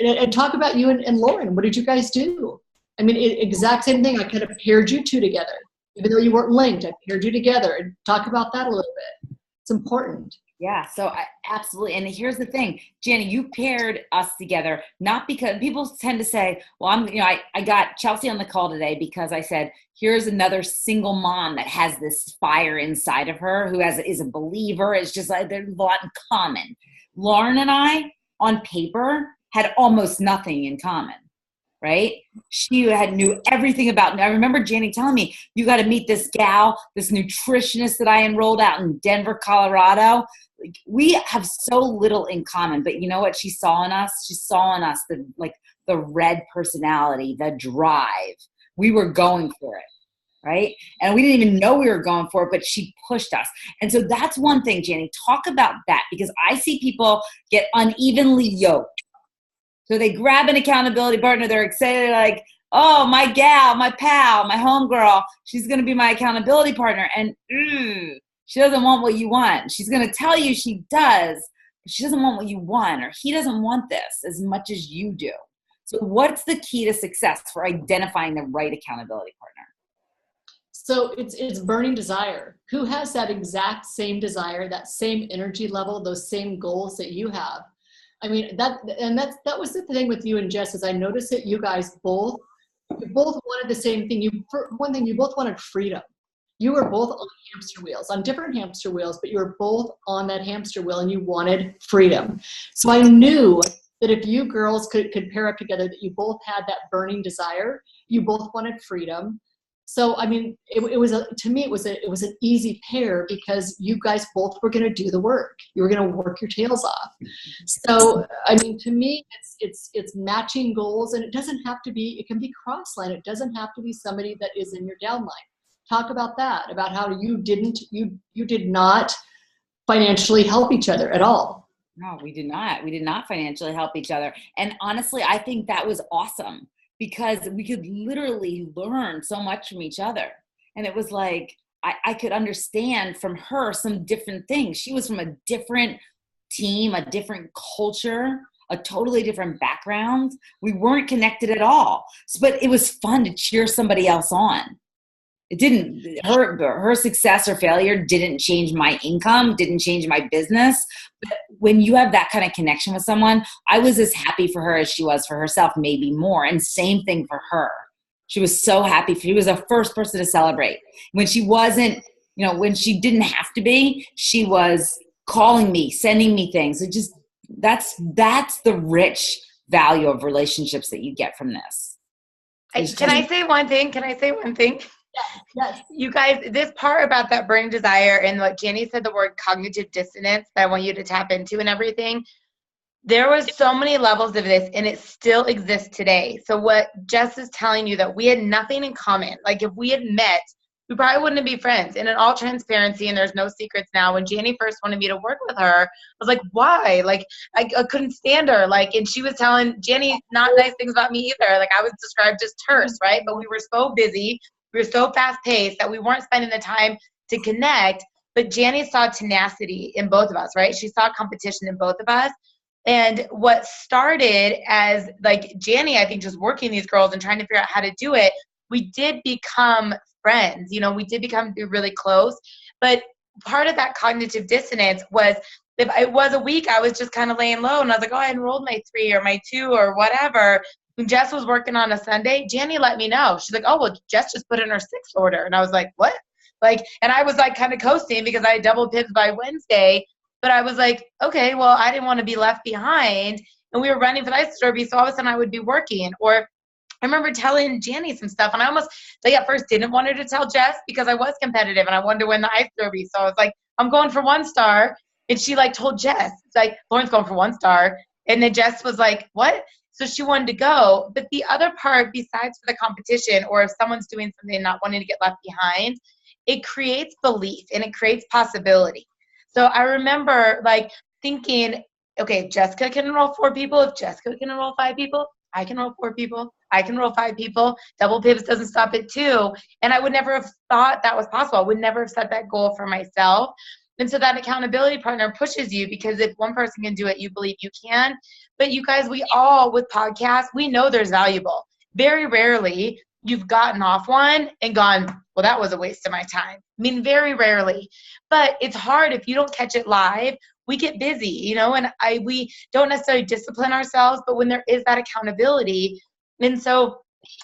And talk about you and Lauren. What did you guys do? I mean, exact same thing. I kind of paired you two together. Even though you weren't linked, I paired you together. And talk about that a little bit. It's important. Yeah, so absolutely. And here's the thing, Jenny, you paired us together, not because people tend to say, well, I got Chelsea on the call today because I said, here's another single mom that has this fire inside of her who is a believer. It's just like there's a lot in common. Lauren and I, on paper, had almost nothing in common. Right? She knew everything about me. I remember Jenny telling me, you got to meet this gal, this nutritionist that I enrolled out in Denver, Colorado. Like, we have so little in common, but you know what she saw in us? She saw in us the red personality, the drive. We were going for it. Right? And we didn't even know we were going for it, but she pushed us. And so that's one thing, Jenny, talk about that, because I see people get unevenly yoked. So they grab an accountability partner. They're excited, like, oh, my gal, my pal, my homegirl, she's going to be my accountability partner. And she doesn't want what you want. She's going to tell you she does, but she doesn't want what you want, or he doesn't want this as much as you do. So what's the key to success for identifying the right accountability partner? So it's burning desire. Who has that exact same desire, that same energy level, those same goals that you have? I mean, that was the thing with you and Jess, is I noticed that you guys both wanted the same thing. For one thing, you both wanted freedom. You were both on hamster wheels, on different hamster wheels, but you were both on that hamster wheel and you wanted freedom. So I knew that if you girls could pair up together, that you both had that burning desire, you both wanted freedom. So, I mean, to me, it was an easy pair, because you guys both were going to do the work. You were going to work your tails off. So, I mean, to me, it's matching goals, and it doesn't have to be, it can be cross-line. It doesn't have to be somebody that is in your downline. Talk about that, about how you did not financially help each other at all. No, we did not. We did not financially help each other. And honestly, I think that was awesome, because we could literally learn so much from each other. And it was like, I could understand from her some different things. She was from a different team, a different culture, a totally different background. We weren't connected at all. But it was fun to cheer somebody else on. It didn't, her success or failure didn't change my income, didn't change my business. But when you have that kind of connection with someone, I was as happy for her as she was for herself, maybe more. And same thing for her. She was so happy. She was the first person to celebrate. When she wasn't, when she didn't have to be, she was calling me, sending me things. It just, that's the rich value of relationships that you get from this. Can I say one thing? Yes. You guys, this part about that burning desire and what Jenny said, the word cognitive dissonance, that I want you to tap into and everything. There was so many levels of this, and it still exists today. So what Jess is telling you, that we had nothing in common. Like, if we had met, we probably wouldn't be friends. And in all transparency, and there's no secrets now, when Jenny first wanted me to work with her, I was like, why? Like, I couldn't stand her. Like, and she was telling Jenny not nice things about me either. Like, I was described as terse, right? But we were so busy. We were so fast-paced that we weren't spending the time to connect. But Jenny saw tenacity in both of us, right? She saw competition in both of us. And what started as, like, Jenny, I think, just working these girls and trying to figure out how to do it, we did become friends. We did become really close. But part of that cognitive dissonance was, if it was a week, I was just kind of laying low, and I was like, oh, I enrolled my 3 or my 2 or whatever. When Jess was working on a Sunday, Jenny let me know. She's like, oh, well, Jess just put in her 6th order. And I was like, what? Like, and I was like kind of coasting because I had double pips by Wednesday. But I was like, okay, well, I didn't want to be left behind. And we were running for the ice derby, so all of a sudden I would be working. Or I remember telling Jenny some stuff, and I almost, like, at first didn't want her to tell Jess because I was competitive and I wanted to win the ice derby. So I was like, I'm going for 1 star. And she, like, told Jess, it's like, Lauren's going for 1 star. And then Jess was like, what? So she wanted to go. But the other part, besides for the competition, or if someone's doing something and not wanting to get left behind, it creates belief and it creates possibility. So I remember, like, thinking, okay, if Jessica can enroll 4 people, if Jessica can enroll 5 people, I can enroll 4 people, I can enroll 5 people. Double pivots doesn't stop at 2. And I would never have thought that was possible. I would never have set that goal for myself. And so that accountability partner pushes you, because if one person can do it, you believe you can. But you guys, we all, with podcasts, we know there's valuable. Very rarely you've gotten off one and gone, well, that was a waste of my time. I mean, very rarely. But it's hard if you don't catch it live. We get busy, and we don't necessarily discipline ourselves, but when there is that accountability, and so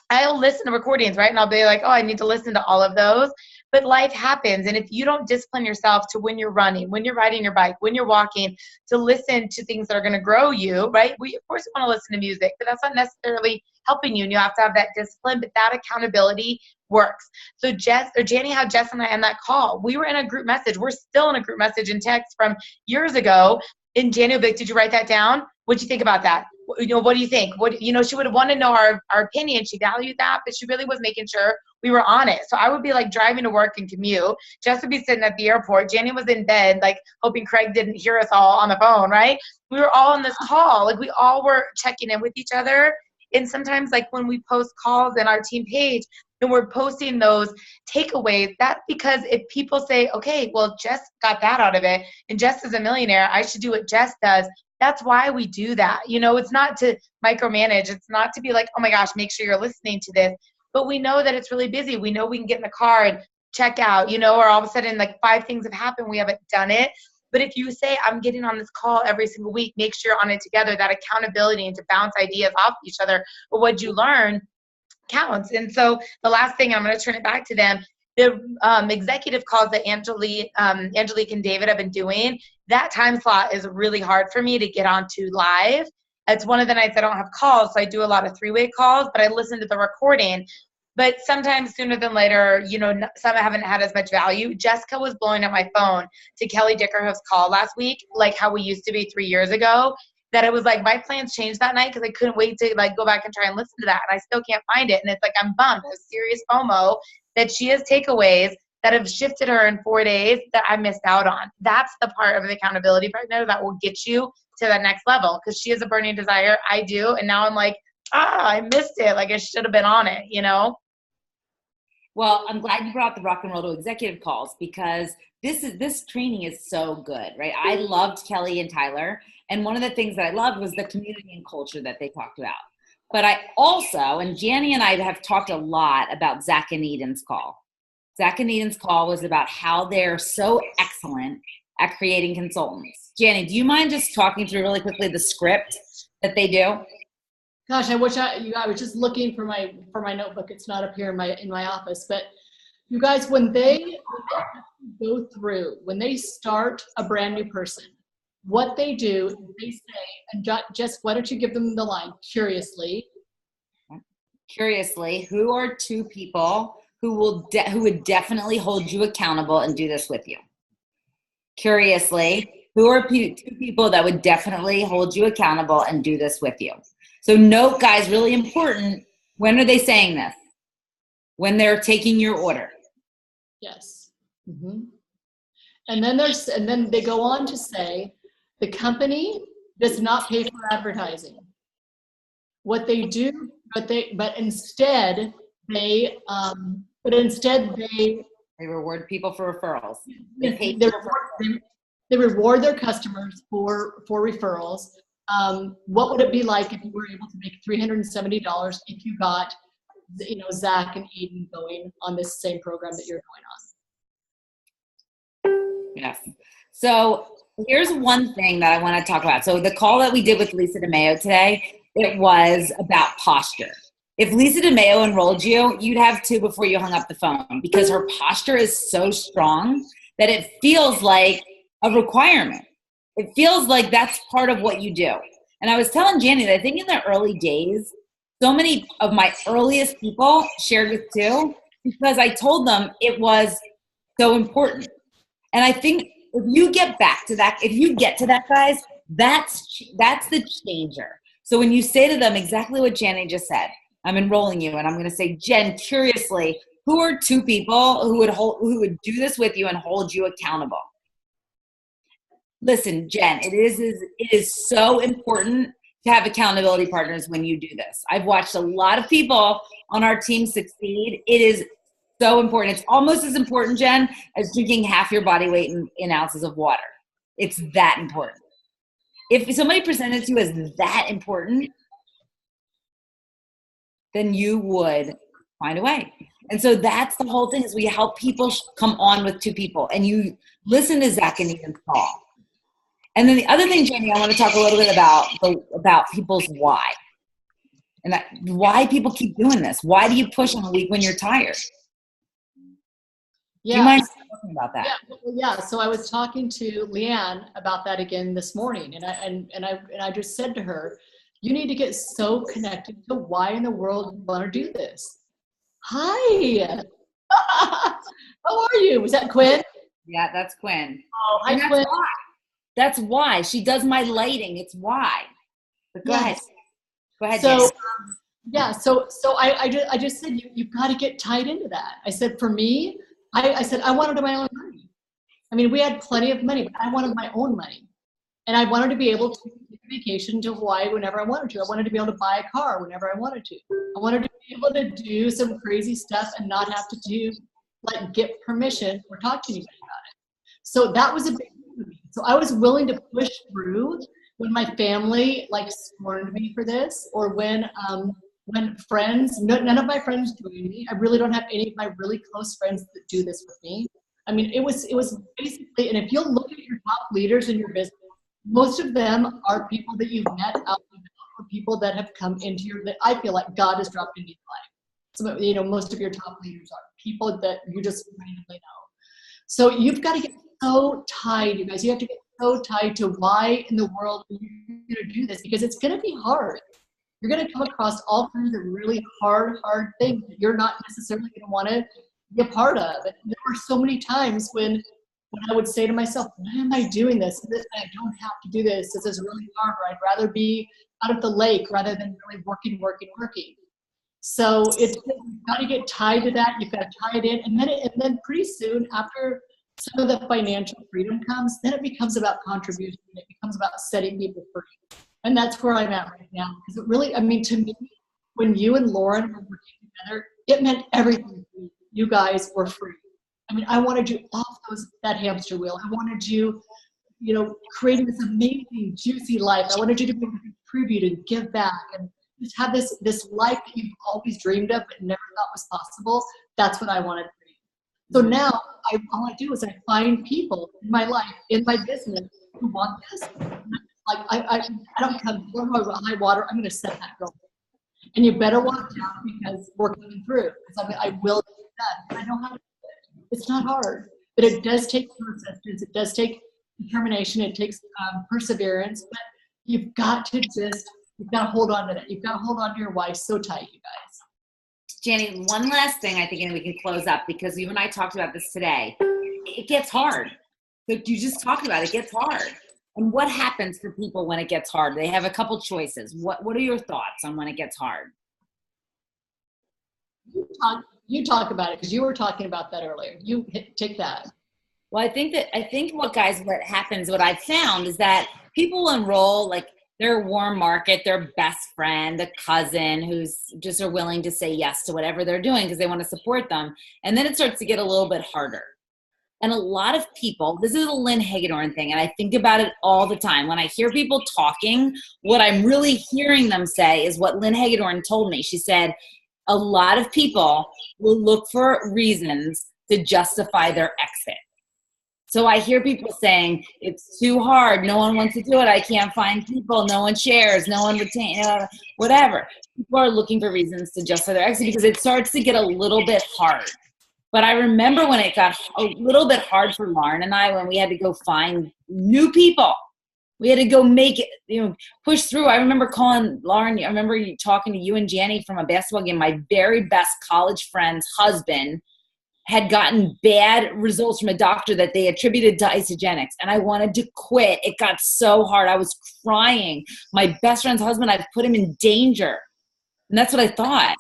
I'll listen to recordings, right? And I'll be like, oh, I need to listen to all of those. But life happens. And if you don't discipline yourself to, when you're running, when you're riding your bike, when you're walking, to listen to things that are going to grow you, right? We, of course, want to listen to music, but that's not necessarily helping you. And you have to have that discipline, but that accountability works. So Jenny had Jess and I on that call. We were in a group message. We're still in a group message and text from years ago. And Jenny will be like, did you write that down? What'd you think about that? What do you think? She would want to know our opinion. She valued that, but she really was making sure we were on it. So I would be like driving to work and commute. Jess would be sitting at the airport. Jenny was in bed, like hoping Craig didn't hear us all on the phone, right? We were all on this call. Like we all were checking in with each other. And sometimes like when we post calls in our team page and we're posting those takeaways, that's because if people say, okay, well, Jess got that out of it and Jess is a millionaire, I should do what Jess does. That's why we do that. It's not to micromanage. It's not to be like, oh my gosh, make sure you're listening to this. But we know that it's really busy. We know we can get in the car and check out, or all of a sudden like 5 things have happened. We haven't done it. But if you say, I'm getting on this call every single week, make sure you're on it together, that accountability and to bounce ideas off each other. But what you learn counts. And so the last thing, I'm going to turn it back to them. The executive calls that Angelique and David have been doing, that time slot is really hard for me to get onto live. It's one of the nights I don't have calls, so I do a lot of 3-way calls, but I listen to the recording. But sometimes sooner than later, some haven't had as much value. Jessica was blowing up my phone to Kelly Dickerhoff's call last week, like how we used to be 3 years ago, that it was like my plans changed that night because I couldn't wait to like go back and try and listen to that. And I still can't find it. And it's like I'm bummed. I have serious FOMO that she has takeaways that have shifted her in 4 days that I missed out on. That's the part of the accountability partner that will get you to that next level, because she has a burning desire. I do. And now I'm like, I missed it. Like I should have been on it, Well, I'm glad you brought the Rock and Roll to Executive calls, because this training is so good, right? I loved Kelly and Tyler. And one of the things that I loved was the community and culture that they talked about. But I also, and Janny and I have talked a lot about Zach and Eden's call. Zach and Eden's call was about how they're so excellent at creating consultants. Janny, do you mind just talking through really quickly the script that they do? Gosh, I wish I was just looking for my notebook. It's not up here in my office. But you guys, when they go through, when they start a brand new person, what they do is they say, and Jess, why don't you give them the line? Curiously, who are 2 people who would definitely hold you accountable and do this with you? Curiously, who are 2 people that would definitely hold you accountable and do this with you? So note, guys, really important, when are they saying this? When they're taking your order. Yes. Mm-hmm. And then they go on to say, the company does not pay for advertising. What they do, but instead they reward people for referrals. They reward their customers for referrals. What would it be like if you were able to make $370 if you got, Zach and Eden going on this same program that you're going on? Yes. So here's one thing that I want to talk about. So the call that we did with Lisa DeMayo today, it was about posture. If Lisa DeMayo enrolled you, you'd have 2 before you hung up the phone, because her posture is so strong that it feels like a requirement. It feels like that's part of what you do. And I was telling Janny that I think in the early days, so many of my earliest people shared with 2 because I told them it was so important. And I think if you get to that, guys, that's the changer. So when you say to them exactly what Janny just said, I'm enrolling you, and I'm going to say, Jen, curiously, who are 2 people who would do this with you and hold you accountable? Listen, Jen, it is so important to have accountability partners when you do this. I've watched a lot of people on our team succeed. It is so important. It's almost as important, Jen, as drinking half your body weight in ounces of water. It's that important. If somebody presented to you as that important, then you would find a way. And so that's the whole thing, is we help people come on with 2 people. And you listen to Zach and Ethan's call. And then the other thing, Jamie, I want to talk a little bit about people's why. And why people keep doing this. Why do you push on a week when you're tired? Yeah. Do you mind talking about that? Yeah. So I was talking to Leanne about that again this morning, and I just said to her, you need to get so connected to why in the world you want to do this. Hi. How are you? Was that Quinn? Yeah, that's Quinn. Oh, hi, Quinn. That's why she does my lighting. It's why. But go ahead. Go ahead, So, Jenny. yeah, so I just said, you've got to get tied into that. I said, for me, I said, I wanted my own money. I mean, we had plenty of money, but I wanted my own money. And I wanted to be able to take a vacation to Hawaii whenever I wanted to. I wanted to be able to buy a car whenever I wanted to. I wanted to be able to do some crazy stuff and not have to get permission or talk to anybody about it. So that was a big thing for me. So I was willing to push through when my family scorned me for this, or when friends, none of my friends joined me. I really don't have any of my really close friends that do this with me. I mean, it was basically, and if you'll look at your top leaders in your business, most of them are people that you've met out or people that have come into that I feel like God has dropped into your life. So, most of your top leaders are people that you just randomly know. So you've got to get so tied, you guys. You have to get so tied to why in the world are you going to do this, because it's going to be hard. You're going to come across all kinds of really hard things that you're not necessarily going to want to be a part of. And there were so many times when I would say to myself, why am I doing this? I don't have to do this. This is really hard. Or I'd rather be out at the lake rather than really working. So you've got to get tied to that. You've got to tie it in. And then pretty soon after some of the financial freedom comes, then it becomes about contribution. It becomes about setting people free. And that's where I'm at right now. Because it really, to me, when you and Lauren were working together, it meant everything to me. You guys were free. I wanted you off that hamster wheel. I wanted you, creating this amazing, juicy life. I wanted you to be able to contribute and give back and just have this life that you've always dreamed of but never thought was possible. That's what I wanted for you. So now all I do is I find people in my life, in my business, who want this. I don't come high water. I'm going to set that goal. And you better walk down because we're coming through. Because I will do that. I know how to do it. It's not hard, but it does take persistence. It does take determination. It takes perseverance. But you've got to hold on to that. You've got to hold on to your why so tight, you guys. Jenny, one last thing I think, and we can close up, because you and I talked about this today. It gets hard. Like you just talked about, it gets hard. And what happens for people when it gets hard? They have a couple choices. What are your thoughts on when it gets hard? You talk about it, because you were talking about that earlier. Take that. Well, I think what happens, what I've found is that people enroll their warm market, their best friend, a cousin who's just are willing to say yes to whatever they're doing because they want to support them. And then it starts to get a little bit harder. And a lot of people, this is a Lynn Hagedorn thing, and I think about it all the time. When I hear people talking, what I'm really hearing them say is what Lynn Hagedorn told me. She said, a lot of people will look for reasons to justify their exit. So I hear people saying, it's too hard. No one wants to do it. I can't find people. No one shares. No one retains, whatever. People are looking for reasons to justify their exit because it starts to get a little bit hard. But I remember when it got a little bit hard for Lauren and I, when we had to go find new people. We had to go make it, push through. I remember calling Lauren. I remember talking to you and Janny from a basketball game. My very best college friend's husband had gotten bad results from a doctor that they attributed to isogenics. And I wanted to quit. It got so hard. I was crying. My best friend's husband, I've put him in danger. And that's what I thought.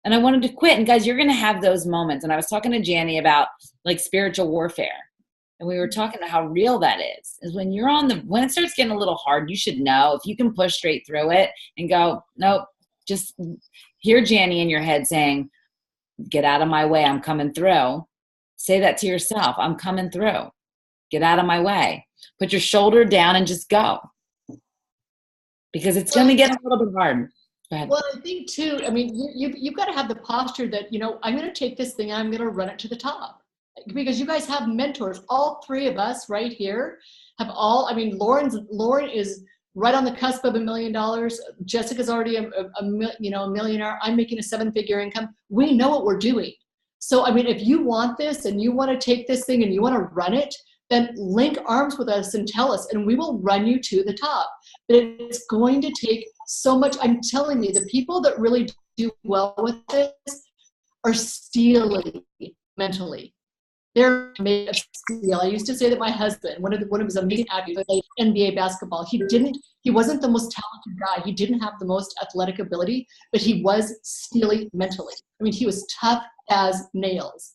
And I wanted to quit. And guys, you're going to have those moments. And I was talking to Janny about spiritual warfare. And we were talking about how real that is when you're when it starts getting a little hard, you should know if you can push straight through it and go, nope, just hear Janny in your head saying, get out of my way. I'm coming through. Say that to yourself. I'm coming through. Get out of my way. Put your shoulder down and just go. Because it's going to get a little bit hard. Go ahead. Well, I think too, you've got to have the posture that, I'm going to take this thing and I'm going to run it to the top. Because you guys have mentors. All three of us right here have Lauren is right on the cusp of $1 million. Jessica's already a millionaire. I'm making a 7-figure income. We know what we're doing. So, if you want this and you want to take this thing and you want to run it, then link arms with us and tell us, and we will run you to the top. But it's going to take so much. I'm telling you, the people that really do well with this are steely mentally. They're made of steel. I used to say that my husband, one of his amazing athletes, played NBA basketball. He wasn't the most talented guy. He didn't have the most athletic ability, but he was steely mentally. I mean, he was tough as nails.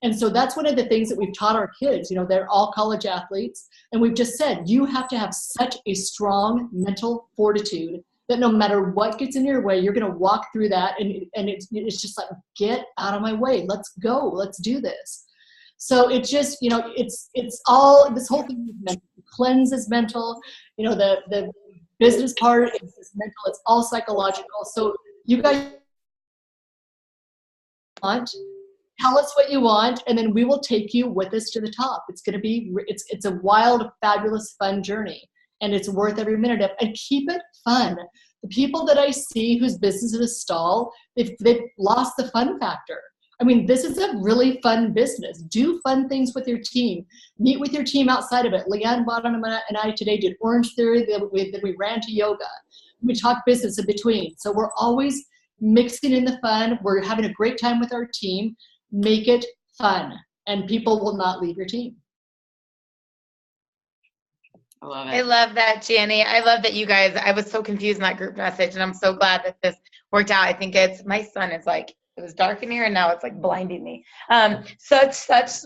And so that's one of the things that we've taught our kids. You know, they're all college athletes. And we've just said, you have to have such a strong mental fortitude that no matter what gets in your way, you're going to walk through that. And it's just like, get out of my way. Let's go. Let's do this. So it's just, you know, it's all, this whole thing is mental. Cleanse is mental. You know, the business part is mental. It's all psychological. So you guys want, tell us what you want, and then we will take you with us to the top. It's going to be, it's a wild, fabulous, fun journey, and it's worth every minute of. And keep it fun. The people that I see whose businesses stall, they've lost the fun factor. I mean, this is a really fun business. Do fun things with your team. Meet with your team outside of it. Leanne Bottom and I today did Orange Theory. Then we ran to yoga. We talk business in between. So we're always mixing in the fun. We're having a great time with our team. Make it fun, and people will not leave your team. I love it. I love that, Janny. I love that you guys, I was so confused in that group message, and I'm so glad that this worked out. I think my son is like, it was dark in here and now it's like blinding me. Such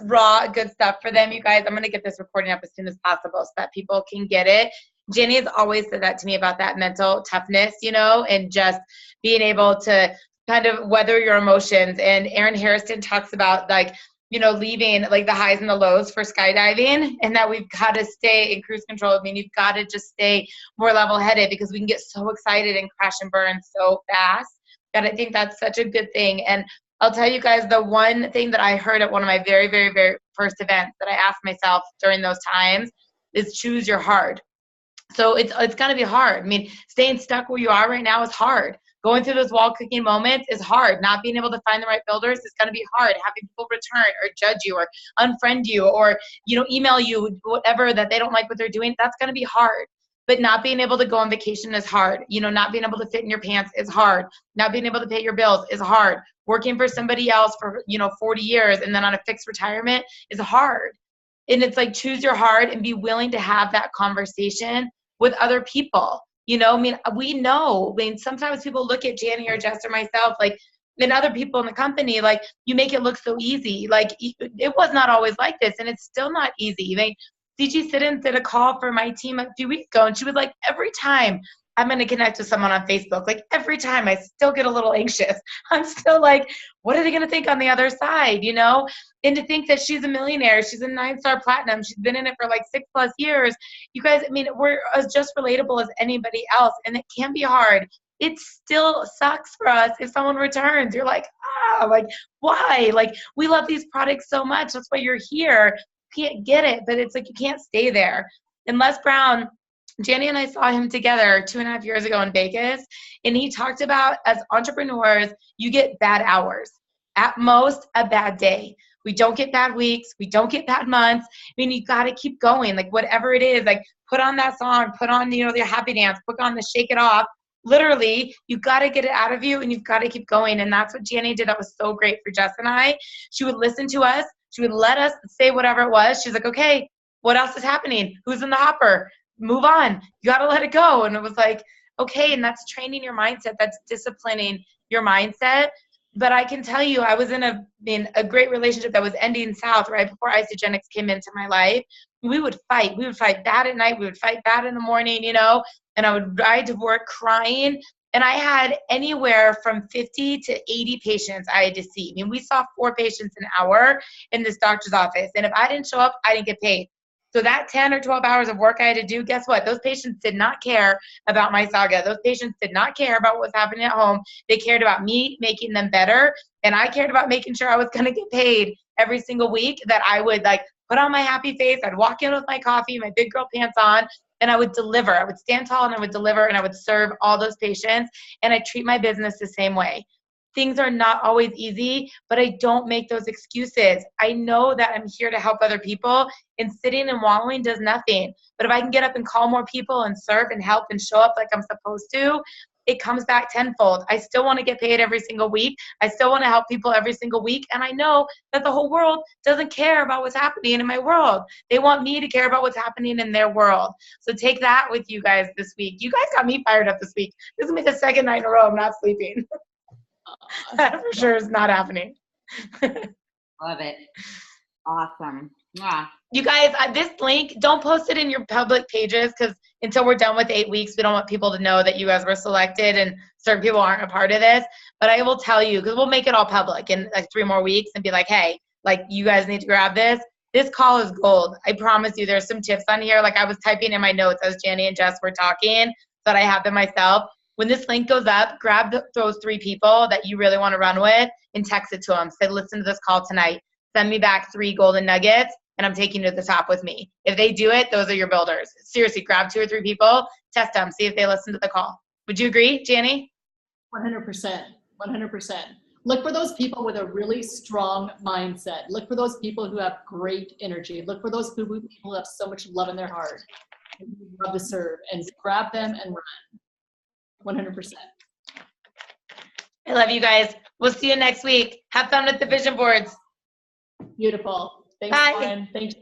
raw, good stuff for them, you guys. I'm going to get this recording up as soon as possible so that people can get it. Jenny has always said that to me about that mental toughness, you know, and just being able to kind of weather your emotions. And Erin Harrison talks about, like, you know, leaving like the highs and the lows for skydiving, and that we've got to stay in cruise control. I mean, you've got to just stay more level headed, because we can get so excited and crash and burn so fast. And I think that's such a good thing. And I'll tell you guys, the one thing that I heard at one of my very, very, very first events that I asked myself during those times is choose your hard. So it's going to be hard. I mean, staying stuck where you are right now is hard. Going through those wall clicking moments is hard. Not being able to find the right builders is going to be hard. Having people return or judge you or unfriend you or, you know, email you whatever that they don't like what they're doing, that's going to be hard. But not being able to go on vacation is hard. You know, not being able to fit in your pants is hard. Not being able to pay your bills is hard. Working for somebody else for, 40 years and then on a fixed retirement is hard. And it's like, choose your hard and be willing to have that conversation with other people. You know, I mean, we know, sometimes people look at Janny or Jess or myself, like, and other people in the company, like, you make it look so easy. Like, it was not always like this, and it's still not easy. CG Siddons did a call for my team a few weeks ago, and she was like, every time I'm going to connect with someone on Facebook, like every time I still get a little anxious. I'm still like, what are they going to think on the other side, you know? And to think that she's a millionaire, she's a 9-star platinum, she's been in it for like 6+ years. You guys, I mean, we're as just relatable as anybody else, and it can be hard. It still sucks for us if someone returns. You're like, like, why? Like, we love these products so much. That's why you're here. Can't get it, but it's like you can't stay there. And Les Brown, Janny and I saw him together 2.5 years ago in Vegas, and he talked about, as entrepreneurs, you get bad hours. At most, a bad day. We don't get bad weeks. We don't get bad months. I mean, you got to keep going. Like, whatever it is, like, put on that song, put on, your happy dance, put on the shake it off. Literally, you got to get it out of you, and you've got to keep going. And that's what Janny did. That was so great for Jess and I. She would listen to us. She would let us say whatever it was. She's like, okay, what else is happening? Who's in the hopper? Move on. You got to let it go. And it was like, okay, and that's training your mindset. That's disciplining your mindset. But I can tell you, I was in a great relationship that was ending south right before Isagenix came into my life. We would fight. We would fight bad at night. We would fight bad in the morning, and I would ride to work crying. And I had anywhere from 50 to 80 patients I had to see. I mean, we saw 4 patients an hour in this doctor's office. And if I didn't show up, I didn't get paid. So that 10 or 12 hours of work I had to do, guess what? Those patients did not care about my saga. Those patients did not care about what was happening at home. They cared about me making them better. And I cared about making sure I was going to get paid every single week, that I would like put on my happy face. I'd walk in with my coffee, my big girl pants on, and I would deliver. I would stand tall and I would deliver, and I would serve all those patients. And I treat my business the same way. Things are not always easy, but I don't make those excuses. I know that I'm here to help other people, and sitting and wallowing does nothing. But if I can get up and call more people and serve and help and show up like I'm supposed to, it comes back tenfold. I still want to get paid every single week. I still want to help people every single week. And I know that the whole world doesn't care about what's happening in my world. They want me to care about what's happening in their world. So take that with you guys this week. You guys got me fired up this week. This is going to be the second night in a row I'm not sleeping. That for sure is not happening. Love it. Awesome. Yeah. You guys, this link, don't post it in your public pages because until we're done with 8 weeks, we don't want people to know that you guys were selected and certain people aren't a part of this. But I will tell you, because we'll make it all public in like 3 more weeks and be like, hey, like you guys need to grab this. This call is gold. I promise you there's some tips on here. Like I was typing in my notes as Jenny and Jess were talking so that I have them myself. When this link goes up, grab those 3 people that you really want to run with and text it to them. Say, listen to this call tonight. Send me back 3 golden nuggets, and I'm taking you to the top with me. If they do it, those are your builders. Seriously, grab 2 or 3 people, test them, see if they listen to the call. Would you agree, Janny? 100%. 100%. Look for those people with a really strong mindset. Look for those people who have great energy. Look for those people who have so much love in their heart and who love to serve, and grab them and run. 100%. I love you guys. We'll see you next week. Have fun with the vision boards. Beautiful. Thanks, Bye. Lauren. Thanks.